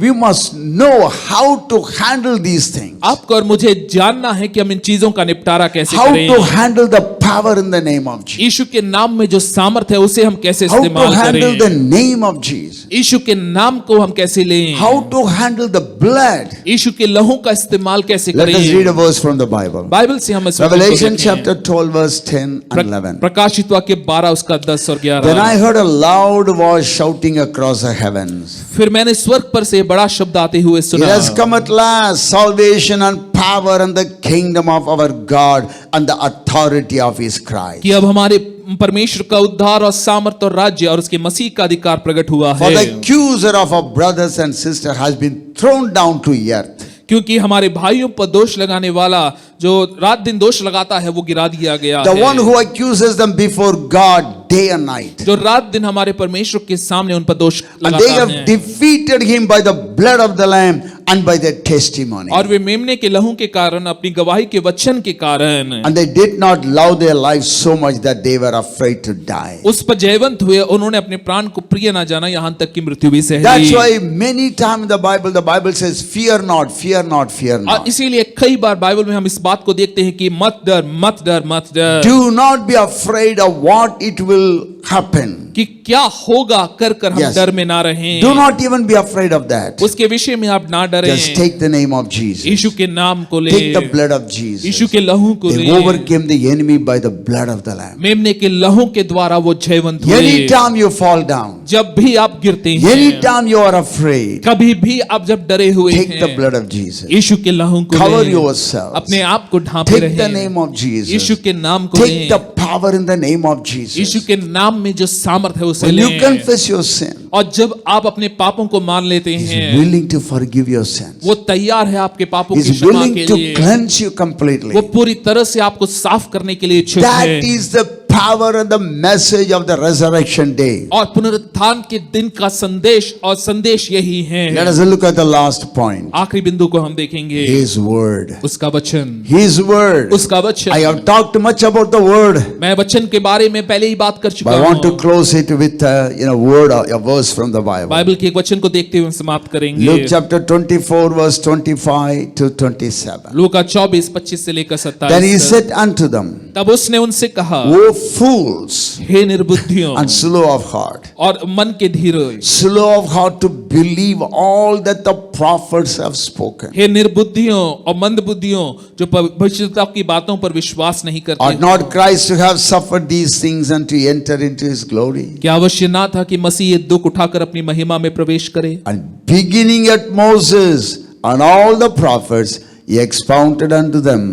we must know how to handle these things. आपको और मुझे जानना है कि हम इन चीजों का निपटारा कैसे How करें। to handle the power in the name of Jesus. यीशु के नाम में जो सामर्थ्य है उसे हम कैसे How to इस्तेमाल handle the करें। name of Jesus. यीशु के नाम को हम कैसे लें। How to handle the blood. यीशु के लहू का इस्तेमाल कैसे Let us read करें। a verse from the Bible. Bible से हम इस वचन को Revelation देखें। chapter 12 verse 10 and 11. प्रकाशित वाक्य 12 उसका 10 और Then I 11। heard a loud voice shouting across the heavens. फिर मैंने स्वर्ग पर से बड़ा शब्द आते हुए It सुना, has come at last, salvation and power and the kingdom of our God and the authority of His Christ. कि अब हमारे परमेश्वर का उद्धार और सामर्थ और राज्य और उसके मसीह का अधिकार प्रकट हुआ For है। the accuser of our brothers and sisters has been thrown down to earth. क्योंकि हमारे भाइयों पर दोष लगाने वाला जो रात दिन दोष लगाता है वो गिरा दिया गया The है। one who accuses them before God day and night. जो रात दिन हमारे परमेश्वर के सामने उन पर दोष And they लगाता have है, defeated him by the blood of the Lamb and by their testimony. और वे मेमने के लहू के कारण, अपनी गवाही के वचन के कारण And they did not love their lives so much that they were afraid to die. उस पर जयवंत हुए। उन्होंने अपने प्राण को प्रिय ना जाना, यहाँ तक कि मृत्यु भी सह That's Lee. why many times in the Bible says, fear not, fear not, fear और not. इसीलिए कई बार बाइबल में हम इस बात को देखते हैं कि मत डर, मत डर, मत डर। Do not be afraid of what it will happen. कि क्या होगा कर कर हम Yes. डर में ना रहें। Do not even be afraid of that. उसके विषय में आप ना डरें। Just take the name of Jesus. यीशु के नाम को ले, Take the blood of Jesus. यीशु के लहू को They ले। overcame the enemy by the blood of the Lamb. मेमने के लहू के द्वारा वो जयवंत हुए। Anytime you fall down, जब भी आप गिरते हैं, anytime you are afraid, कभी भी आप जब डरे हुए take the हैं, blood of Jesus. यीशु के लहू को Cover ले, yourselves. अपने आप को ढांपे Take the रहे। name of Jesus. यीशु के नाम को Take the ले, power in the name of Jesus. यीशु के नाम में जो सामर्थ है उसे When you ले। confess your sin, और जब आप अपने पापों को मान लेते He's हैं, willing to forgive your sins. वो तैयार है आपके पापों की He's क्षमा willing के to लिए। cleanse you completely. वो पूरी तरह से आपको साफ करने के लिए इच्छुक That है। is the power and the message of the resurrection day. और पुनरुत्थान के दिन का संदेश और संदेश यही है। Let us look at the last point. आखिरी बिंदु को हम देखेंगे, His word. उसका वचन, His word. उसका वचन। I have talked much about the word. मैं वचन के बारे में पहले ही बात कर चुका But I want to हूँ। close it with a verse from the Bible. Bible के एक वचन को देखते हुए हम समाप्त करेंगे। Luke chapter 24 verse 25 to 27. लूका 24:25 से लेकर 27 Then he तक। said unto them, तब उसने उनसे कहा, O fools hey निर्बुद्धियों and slow of heart, और मन के धीरे, slow of heart to believe all that the prophets have spoken. हे निर्बुद्धियों और मंदबुद्धियों जो भविष्यवक्ताओं की बातों पर विश्वास नहीं करते। Ought not Christ to have suffered these things and to enter into his glory? क्या अवश्य ना था कि मसीह ये दुख उठाकर अपनी महिमा में प्रवेश करे? And beginning at Moses and all the prophets, he expounded unto them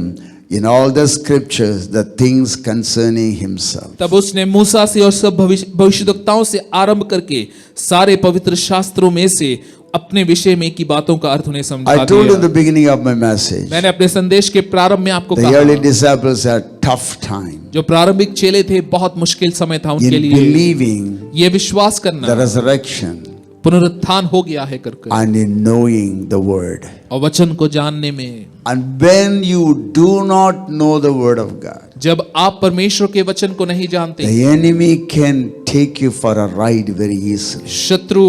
in all the scriptures the things concerning himself. तब उसने मूसा से और सब भविष्यवक्ताओं से आरंभ करके सारे पवित्र शास्त्रों में से अपने विषय में की बातों का अर्थ उन्हें समझा I told you in दिया। the beginning of my message, मैंने अपने संदेश के प्रारंभ में आपको the early कहा, disciples had tough time जो प्रारंभिक चेले थे बहुत मुश्किल समय था उनके in लिए। believing ये विश्वास the करना resurrection पुनरुत्थान हो गया है करके, and in knowing the word. और वचन को जानने में। And when you do not know the word of God, जब आप परमेश्वर के वचन को नहीं जानते, the enemy can take you for a ride very easily. शत्रु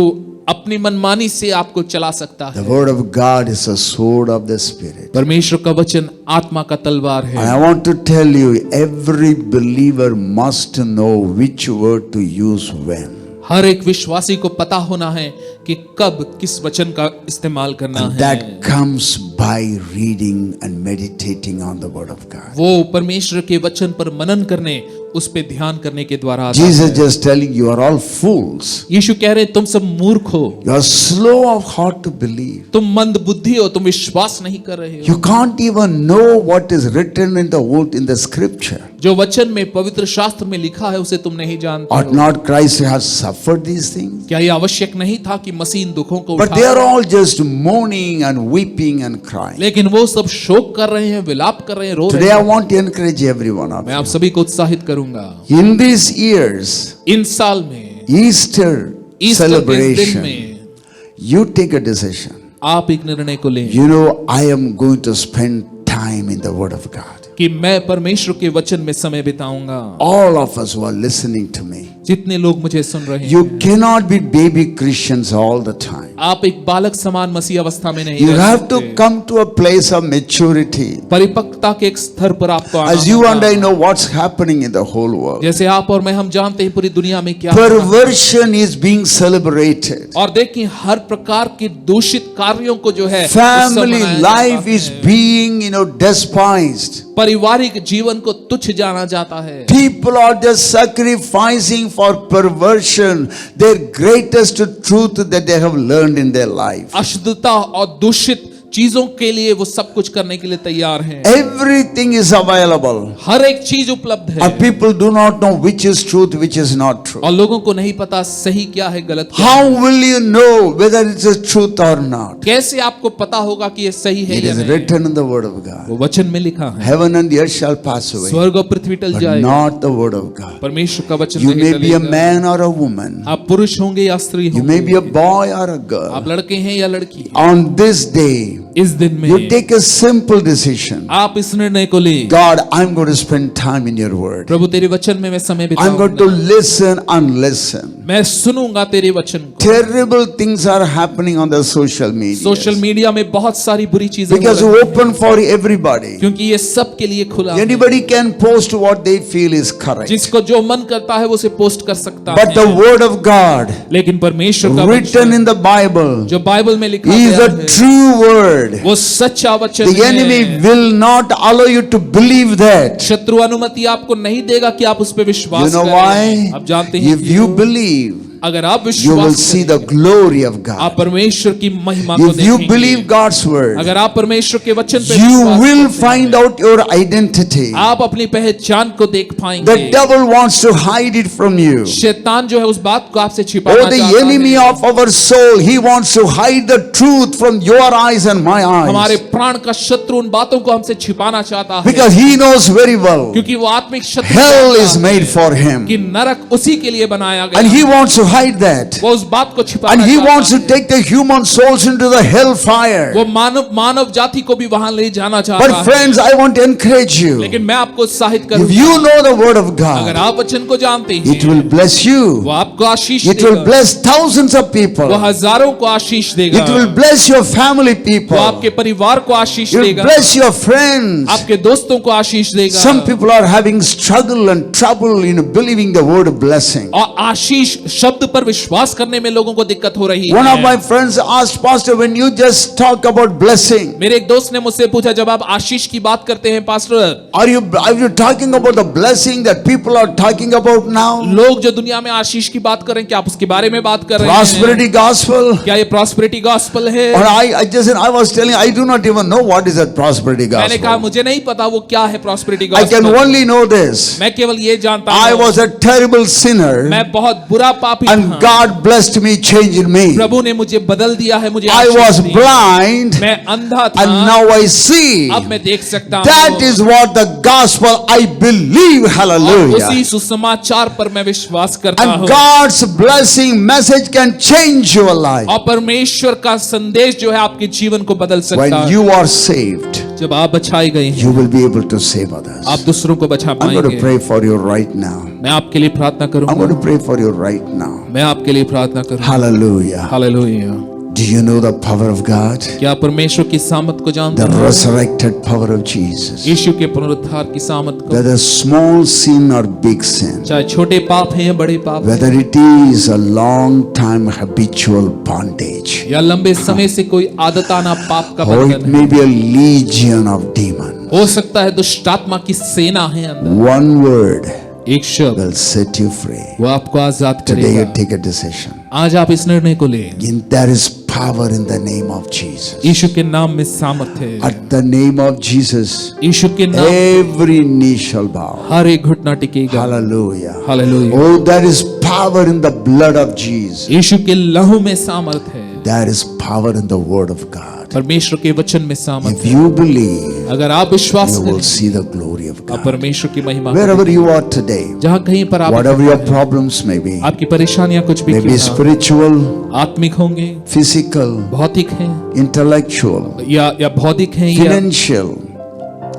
अपनी मनमानी से आपको चला सकता The है। word of God is a sword of the spirit. परमेश्वर का वचन आत्मा का तलवार And है। I want to tell you, every believer must know which word to use when. हर एक विश्वासी को पता होना है कि कब किस वचन का इस्तेमाल करना And है। that comes by reading and meditating on the word of God. वो परमेश्वर के वचन पर मनन करने, उस पे ध्यान करने के द्वारा आता Jesus है। just telling you are all fools. यीशु कह रहे तुम सब मूर्ख हो, You are slow of heart to believe. तुम मंद बुद्धि हो, तुम विश्वास नहीं कर रहे हो। You can't even know what is written in the old in the scripture. जो वचन में पवित्र शास्त्र में लिखा है उसे तुम नहीं जानते Ought हो। not Christ to have suffered these things? क्या ये आवश्यक नहीं था कि मसीह इन दुखों को But they are उठाए? all just mourning and weeping and crying. लेकिन वो सब शोक कर रहे हैं, विलाप कर रहे हैं, रो रहे Today I हैं। want to encourage every one of मैं आप you. सभी को उत्साहित करूंगा, In these years, इन साल में, Easter ईस्टर के दिन celebration, में you take a decision. आप एक निर्णय को लें You know, I am going to spend time in the Word of God. कि मैं परमेश्वर के वचन में समय बिताऊंगा। All of us who are listening to me, जितने लोग मुझे सुन रहे you हैं, cannot be baby Christians all the time. आप एक बालक समान मसीह अवस्था में नहीं You रह have to सकते। come to a place of maturity. परिपक्वता के एक स्तर पर आपको आना As you होगा। and I know what's happening in the whole world. जैसे आप और मैं हम जानते हैं पूरी दुनिया में क्या हो रहा है। Perversion is being celebrated. और देखिए हर प्रकार के दूषित कार्यों को जो है Family उत्सव मनाया life जाता is है। being, despised. पारिवारिक जीवन को तुच्छ जाना जाता है। People are just sacrificing for perversion their greatest truth that they have learned in their life. अशुद्धता और दूषित चीजों के लिए वो सब कुछ करने के लिए तैयार हैं। Everything is available. हर एक चीज उपलब्ध है। And people do not know which is truth, which is not true. और लोगों को नहीं पता सही क्या है गलत क्या How है। will you know whether it is truth or not? कैसे आपको पता होगा कि ये सही है It या is नहीं? written in the word of God. वो वचन में लिखा है, Heaven and the earth shall pass away, स्वर्ग और पृथ्वी टल but जाएगा, not the word of God. परमेश्वर का वचन You नहीं may be a टलेगा। man or a woman. आप पुरुष होंगे या स्त्री You may be होंगे, a boy or a girl. आप लड़के हैं या लड़की, On this day, इस दिन में you take a simple decision. आप इस निर्णय को लें, God, I'm going to spend time in your word. प्रभु तेरे वचन में मैं समय I'm going to बिताऊंगा, listen and listen. मैं सुनूंगा तेरे वचन को। Terrible things are happening on the social media. Social media में बहुत सारी बुरी चीजें हो Because रही हैं, open for everybody. क्योंकि ये सब के लिए खुला है। Anybody can post what they feel is correct. जिसको जो मन करता है वो उसे पोस्ट कर सकता But the है, word of God लेकिन परमेश्वर का written वचन in the Bible जो बाइबल में लिखा is गया a है, true word. वो सच्चा वचन The enemy है। will not allow you to believe that. शत्रु अनुमति आपको नहीं देगा कि आप उस पर You विश्वास know करें। why? आप जानते हैं If you believe, अगर आप you will विश्वास see the करेंगे, glory of आप God. परमेश्वर की महिमा को If you देखेंगे। believe God's word, अगर आप परमेश्वर के वचन पे you विश्वास will करते find हैं, out your identity. आप अपनी पहचान को देख पाएंगे। The devil wants to hide it from you. शैतान जो है उस बात को आपसे Oh, छिपाना the चाहता enemy है। of our soul, he wants to hide the truth from your eyes and my हमारे eyes. प्राण का शत्रु उन बातों को हमसे छिपाना चाहता है, Because he knows very well क्योंकि वो आत्मिक शत्रु hell जानता is है made for him. कि नरक उसी के लिए बनाया And गया he है। wants to hide that. वो उस बात को छिपाना And he चाहता wants to है। take the human souls into the hell fire. वो मानव जाति को भी वहां ले जाना चाहता But है। friends, I want to encourage you. लेकिन मैं आपको उत्साहित If करूंगा, you know the word of अगर God, आप वचन को जानते it हैं, will bless वो you. आपको आशीष It will देगा, bless thousands of people. वो हजारों को आशीष देगा, It will bless your family वो people. आपके परिवार को आशीष It will देगा, bless your friends. आपके दोस्तों को आशीष देगा। Some people are having struggle and trouble in believing the word of blessing. और आशीष शब्द पर विश्वास करने में लोगों को दिक्कत हो रही One of है। my friends asked, Pastor, when you just talk about blessing, मेरे एक दोस्त ने मुझसे पूछा, जब आप आशीष की बात करते हैं pastor, are you talking about the blessing that people are talking about now? लोग जो दुनिया में आशीष की बात कर रहे हैं, क्या आप उसके बारे में बात कर रहे हैं? Prosperity gospel? क्या ये प्रॉस्पेरिटी गॉस्पेल है? Or I was telling, I do not even know what is that prosperity मैंने कहा gospel. मुझे नहीं पता वो क्या है prosperity I can gospel. only know this. मैं केवल ये जानता I हूँ, was a terrible sinner मैं बहुत बुरा पापी and था। God blessed me, changed me. प्रभु ने मुझे बदल दिया है, मुझे I Ashish was the. blind मैं अंधा था, and now I see. अब मैं देख सकता That हूँ। is what the gospel I believe. और उसी Hallelujah. सुसमाचार पर मैं विश्वास करता And हूँ। God's blessing message can change your life. और परमेश्वर का संदेश जो है आपके जीवन को बदल सकता When है। you are saved, जब आप बचाए गए हैं, you will be able to save others. आप दूसरों को बचा I'm going to पाएंगे। pray for you right now. मैं आपके लिए प्रार्थना I'm going करूंगा, to pray for you right now. मैं आपके लिए प्रार्थना करूंगा। Hallelujah. Hallelujah. Do you know the power of God? क्या परमेश्वर की सामत को जानते The हैं? resurrected power of Jesus. यीशु के पुनरुत्थान की सामत को, Whether small sin or big sin, चाहे छोटे पाप हैं या बड़े पाप हैं, whether it is a long time habitual bondage, या लंबे समय से कोई आदताना पाप का or it बंधन may है, be a legion of demons, हो सकता है दुष्टात्मा की सेना है अंदर। one word एक शब्द will set you free. वो आपको आजाद Today you करेगा। take a decision. आज आप इस निर्णय को लें। There is power in the name of Jesus. यीशु के नाम में सामर्थ है। At the name of Jesus, यीशु के नाम every knee shall bow. हर एक घुटना टिकेगा। Hallelujah. Hallelujah. Oh, there is power in the blood of Jesus. यीशु के लहू में सामर्थ है। There is power in the word of God. परमेश्वर के वचन में सामर्थ If है। you believe, अगर आप विश्वास you will करें, see the glory of आप God. परमेश्वर की महिमा Wherever you are today, जहाँ कहीं पर आप, whatever your problems may be, आपकी परेशानियां कुछ भी maybe क्यों ना हो, spiritual, आत्मिक होंगे, physical, भौतिक हैं, intellectual, या भौतिक हैं, या financial,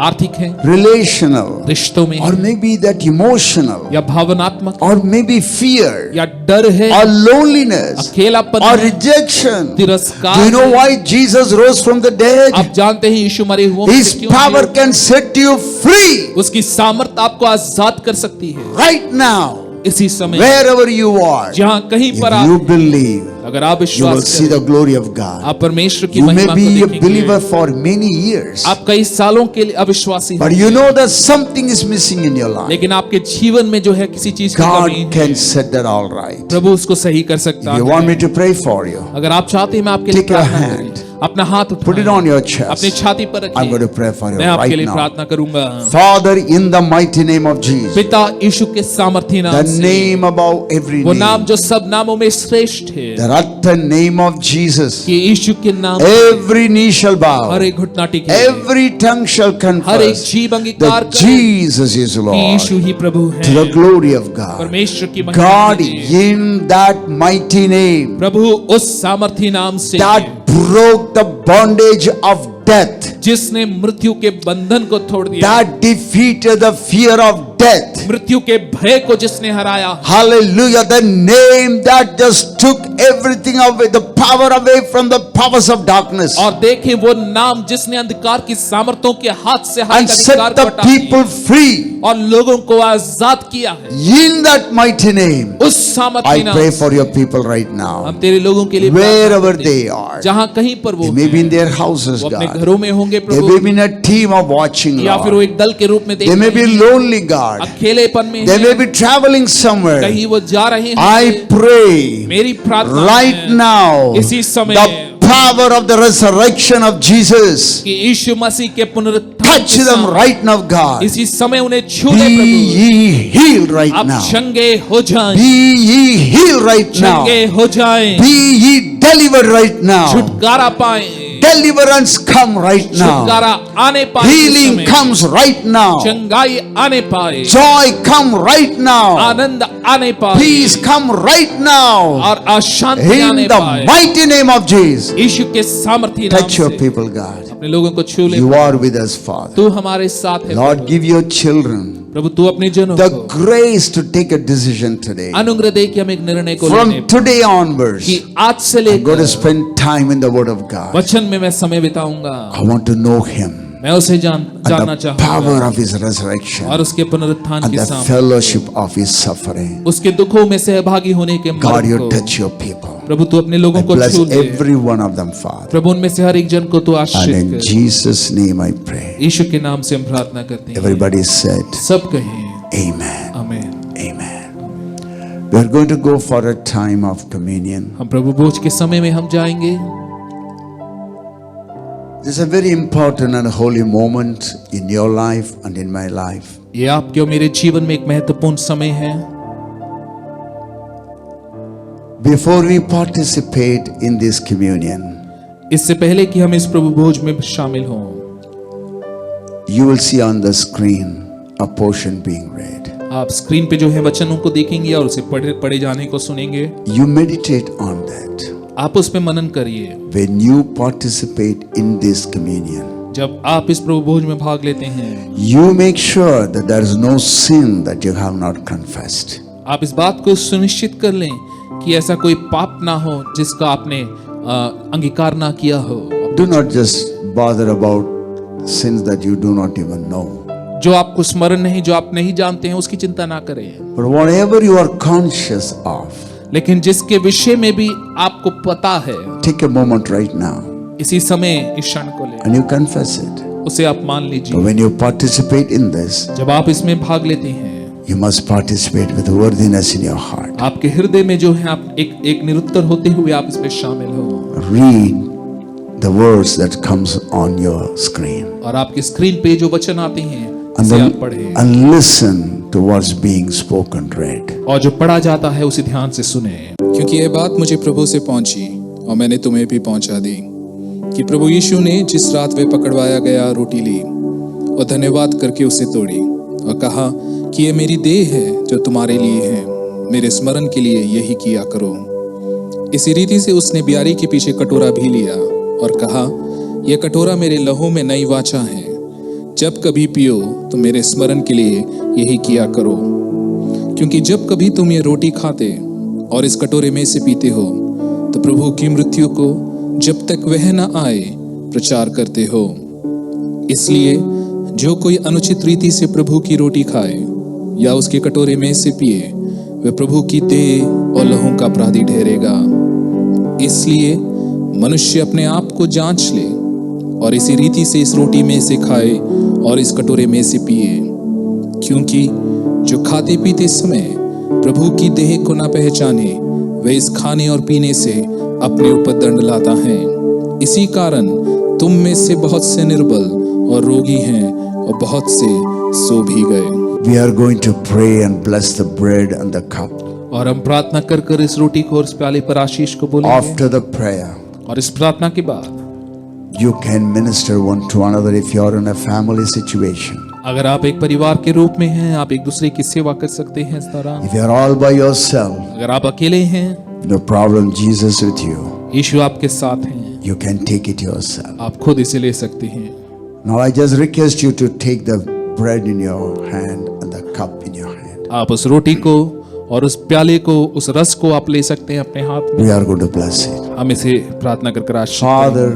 आर्थिक हैं, relational, रिश्तों में, or maybe that emotional, या भावनात्मक, or maybe fear, या डर है, or loneliness, अकेलापन or है, rejection. तिरस्कार Do you know है। why Jesus rose from the dead? आप जानते हैं यीशु मरे हुओं में His से क्यों power जिए? can set you free उसकी सामर्थ आपको आजाद कर सकती है right now, इसी समय, wherever you are. जहाँ कहीं If पर you आप, believe, अगर आप you will विश्वास see the करें, glory of God. आप परमेश्वर की You may महिमा be को a believer देखेंगे। for many years, आप कई सालों के लिए अविश्वासी but हैं, you know that something is missing in your life. लेकिन आपके जीवन में जो है किसी चीज की God कमी है, can set that all right. प्रभु उसको सही कर सकता If you want me है। to pray for you, अगर आप चाहते हैं मैं आपके लिए Take your प्रार्थना hand. करूं, अपना हाथ put it उठाएं, on your अपनी chest. छाती पर I'm going to रखिए, pray for you मैं आपके right लिए now. प्रार्थना करूंगा। Father, in the mighty name of Jesus, पिता यीशु के सामर्थी नाम the से, name above every वो नाम name, जो सब नामों में श्रेष्ठ है, that at the name of Jesus, कि यीशु के नाम every knee shall bow, हर एक घुटना टिके, every tongue shall हर एक confess जीव अंगीकार that करे Jesus is कि Lord, Yeshu he Prabhu to the है। glory of God. परमेश्वर की महिमा God, कीजिए। in that mighty name प्रभु उस सामर्थी नाम से that broke the bondage of death, जिसने मृत्यु के बंधन को तोड़ दिया, that defeated the fear of death. मृत्यु के भय को जिसने हराया, Hallelujah. The name that just took everything away, the power away from the powers of darkness, और देखें वो नाम जिसने अंधकार की सामर्थ्यों के हाथ से हर and एक set अधिकार the को हटा people दिया free. और लोगों को आजाद किया है। In that mighty name, उस सामर्थी I नाम pray से for your people right now, हम तेरे लोगों के लिए प्रार्थना wherever करते हैं। they are. जहां कहीं पर वो They may be in हैं, their houses, वो अपने God. घरों में होंगे, देखेंगे They Prabhu, may be in a team of watching, या फिर वो Lord. एक दल के रूप में देख They may रहे be हैं, lonely, God. अकेलेपन में They may हैं, be traveling somewhere. कहीं वो जा रहे हैं। I pray मेरी प्रार्थना right है now, इसी समय the power of the resurrection of Jesus कि यीशु मसीह के पुनरुत्थान touch के them साथ right now, God. इसी समय उन्हें छू Be they Prabhu, ye healed right आप now. चंगे हो जाएं, Be ye healed right now. चंगे हो जाएं, Be ye delivered right now. छुटकारा पाएं, Deliverance come right छुटकारा now. आने पाए, इस Healing समय comes right now. चंगाई आने पाए, Joy come right now. आनंद आने पाए, Peace come right now. और अशांति In आने the पाए। mighty name of Jesus. यीशु के सामर्थी नाम Touch your से people, God. अपने लोगों को छू ले। You are with us, Father. तू हमारे साथ है Lord, Prabhu. give your children प्रभु तू अपने जनों the को grace to take a decision today. अनुग्रह दे कि हम एक निर्णय को लेने From today onwards, कि आज से I'm going to लेकर spend time in the Word of God. वचन में मैं समय बिताऊंगा, I want to know Him मैं उसे जानना and the power चाहूंगा of His resurrection और उसके पुनरुत्थान and की the सामर्थ, fellowship of His suffering. उसके दुखों में सहभागी होने के God, मार्ग you को। touch your people. प्रभु तू अपने लोगों I को bless छू ले, every one of them, Father. प्रभु उनमें से हर एक जन को तू And आशीष in कर। Jesus' name I pray. यीशु के नाम से हम प्रार्थना करते हैं, Everybody said, सब कहें Amen. आमीन। Amen. We are going to go for a time of communion. हम प्रभु भोज के समय में हम जाएंगे। This is a very important and holy moment in your life and in my life. ये आपके और मेरे जीवन में एक महत्वपूर्ण समय है। Before we participate in this communion, इससे पहले कि हम इस प्रभु भोज में शामिल हों, you will see on the screen a portion being read. आप स्क्रीन पे जो है वचनों को देखेंगे और उसे पढ़े जाने को सुनेंगे। You meditate on that. आप उस पे मनन करिए। When you participate in this communion, जब आप इस प्रभु भोज में भाग लेते हैं, you make sure that there is no sin that you have not confessed. आप इस बात को सुनिश्चित कर लें कि ऐसा कोई पाप ना हो जिसका आपने अंगीकार ना किया हो। Do not just bother about sins that you do not even know. जो आपको स्मरण नहीं, जो आप नहीं जानते हैं, उसकी चिंता ना करें। But whatever you are conscious of, लेकिन जिसके विषय में भी आपको पता है, take a moment right now इसी समय इस क्षण को ले, and you confess it. उसे आप मान But लीजिए। when you participate in this, जब आप इसमें भाग लेते हैं, you must participate with worthiness in your heart. आपके हृदय में जो है आप एक निरुत्तर होते हुए आप इसमें शामिल हो, Read the words that comes on your screen और आपकी स्क्रीन पे जो वचन आते हैं and, उसे आप पढ़ें, and listen to what's being spoken, read. और जो पढ़ा जाता है उसे ध्यान से सुने। क्योंकि ये बात मुझे प्रभु से पहुंची और मैंने तुम्हें भी पहुंचा दी कि प्रभु यीशु ने जिस रात वे पकड़वाया गया रोटी ली और धन्यवाद करके उसे तोड़ी और कहा कि ये मेरी देह है जो तुम्हारे लिए है, मेरे स्मरण के लिए यही किया करो। इसी रीति से उसने ब्यारी के पीछे कटोरा भी लिया और कहा, यह कटोरा मेरे लहू में नई वाचा है, जब कभी पियो तो मेरे स्मरण के लिए यही किया करो। क्योंकि जब कभी तुम ये रोटी खाते और इस कटोरे में से पीते हो तो प्रभु की मृत्यु को जब तक वह न आए प्रचार करते हो। इसलिए जो कोई अनुचित रीति से प्रभु की रोटी खाए या उसके कटोरे में से पिए वह प्रभु की देह और लहू का अपराधी ठहरेगा। इसलिए मनुष्य अपने आप को जांच ले और इसी रीति से इस रोटी में से खाए और इस कटोरे में से पिए। क्योंकि जो खाते पीते समय प्रभु की देह को न पहचाने वह इस खाने और पीने से अपने ऊपर दंड लाता है। इसी कारण तुम में से बहुत से निर्बल और रोगी हैं और बहुत से सो भी गए। We are going to pray and bless the bread and the cup. और हम प्रार्थना कर कर इस रोटी को और इस प्याले पर आशीष को बोलेंगे। After the prayer, और इस प्रार्थना के बाद you can minister one to another if you are in a family situation. अगर आप एक परिवार के रूप में हैं, आप एक दूसरे की सेवा कर सकते हैं इस दौरान। If you are all by yourself, अगर आप अकेले हैं, no problem, Jesus with you. यीशु आपके साथ हैं, You can take it yourself. आप खुद इसे ले सकते हैं। Now I just request you to take the bread in your hand and the cup in your hand. आप उस रोटी को और उस प्याले को, उस रस को आप ले सकते हैं अपने हाथ में। We are going to bless it. हम इसे प्रार्थना कर कर आशीष Father,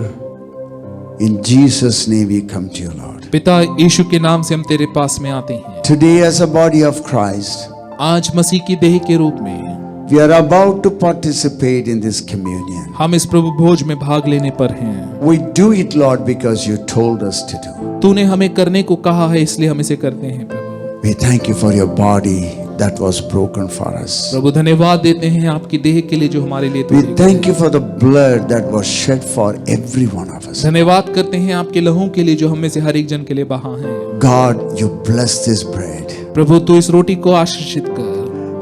in Jesus' name we come to you, Lord. पिता यीशु के नाम से हम तेरे पास में आते हैं। Today as a body of Christ, आज मसीह की देह के रूप में We are about to participate in this communion. हम इस प्रभु भोज में भाग लेने पर हैं। We do it, Lord, because you told us to do. तूने हमें करने को कहा है, इसलिए हम इसे करते हैं प्रभु। We thank you for your body that was broken for us. प्रभु धन्यवाद देते हैं आपकी देह के लिए जो हमारे लिए We thank you for the blood that was shed for every one of us. धन्यवाद करते हैं आपके लहू के लिए जो हम में से हर एक जन के लिए बहा है। God, you bless this bread. प्रभु तू इस रोटी को आशीषित कर,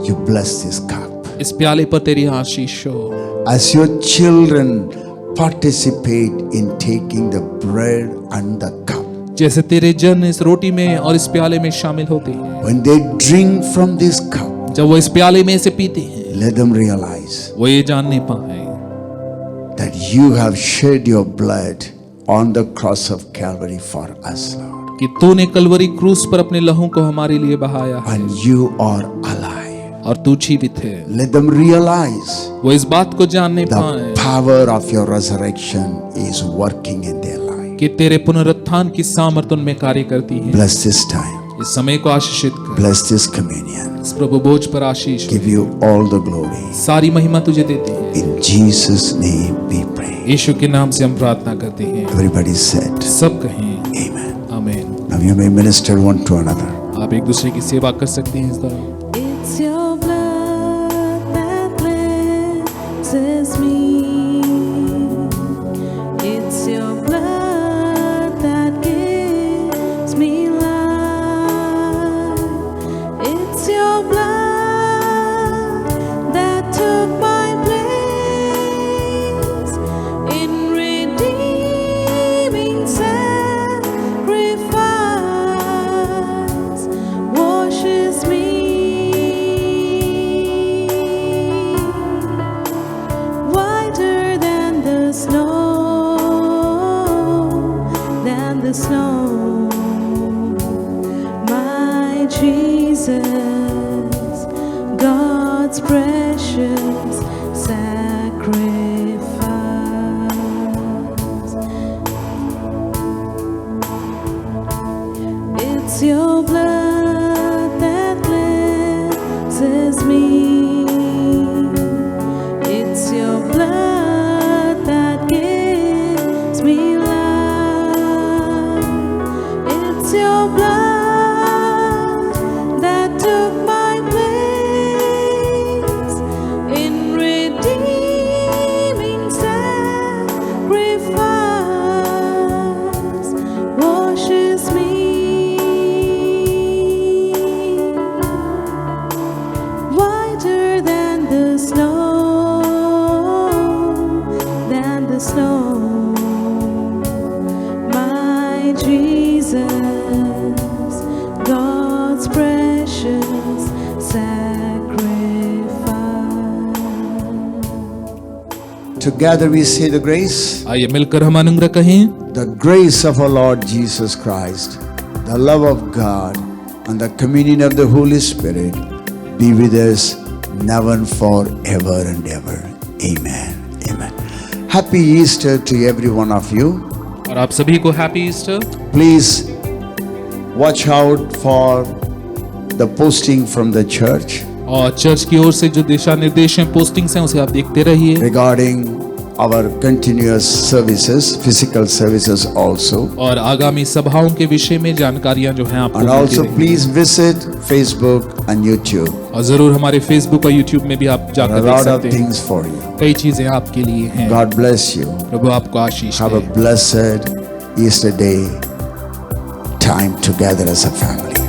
You bless this cup. इस प्याले पर तेरी आशीष हो। As your children participate in taking the bread and the cup, जैसे तेरे जन इस रोटी में और इस प्याले में शामिल होते हैं, when they drink from this cup, जब वो इस प्याले में से पीते हैं, let them realize वो ये जानने पाए that you have shed your blood on the cross of Calvary for us, Lord. कि तूने कलवरी क्रूस पर अपने लहू को हमारे लिए बहाया है And you are alive. और तू जीवित है। Let them realize वो इस बात को जानने the पाए power of your resurrection is working in their life. कि तेरे पुनरुत्थान की सामर्थ उनमें कार्य करती है। Bless this time. इस समय को आशीषित कर, Bless this communion. इस प्रभु भोज पर आशीष Give you all the glory. सारी महिमा तुझे देते हैं। In Jesus' name we pray. यीशु के नाम से हम प्रार्थना करते हैं। Everybody said, सब कहें Amen. आमीन। Now you may minister one to another. आप एक दूसरे की सेवा कर सकते हैं इस तरह। It's your blood that cleanses me. It's your blood that gives me life. It's your blood that took my place in redeeming sacrifice. Washes me whiter than the snow, my Jesus, God's precious sacrifice. It's your blood that cleanses me. It's your blood that gives me life. It's your blood that took my place in redeeming sacrifice. Washes me whiter than the snow, my Jesus, God's precious sacrifice. Together we say the grace. आइए मिलकर हम अनुग्रह कहें। The grace of our Lord Jesus Christ, the love of God, and the communion of the Holy Spirit be with us now and forever and ever. Amen. Amen. Happy Easter to every one of you. और आप सभी को happy Easter. Please watch out for the posting from the church और church की ओर से जो दिशा निर्देश हैं, पोस्टिंग्स हैं, उसे आप देखते रहिए। regarding our continuous services, physical services also. और आगामी सभाओं के विषय में जानकारियां जो हैं आपको And मिलती also रहेंगी। please visit Facebook and YouTube. और जरूर हमारे फेसबुक और यूट्यूब में भी आप There जाकर are a देख lot of सकते हैं। things for you. कई चीजें आपके लिए हैं। God bless you. प्रभु आपको आशीष Have a they. blessed Easter day time together as a family.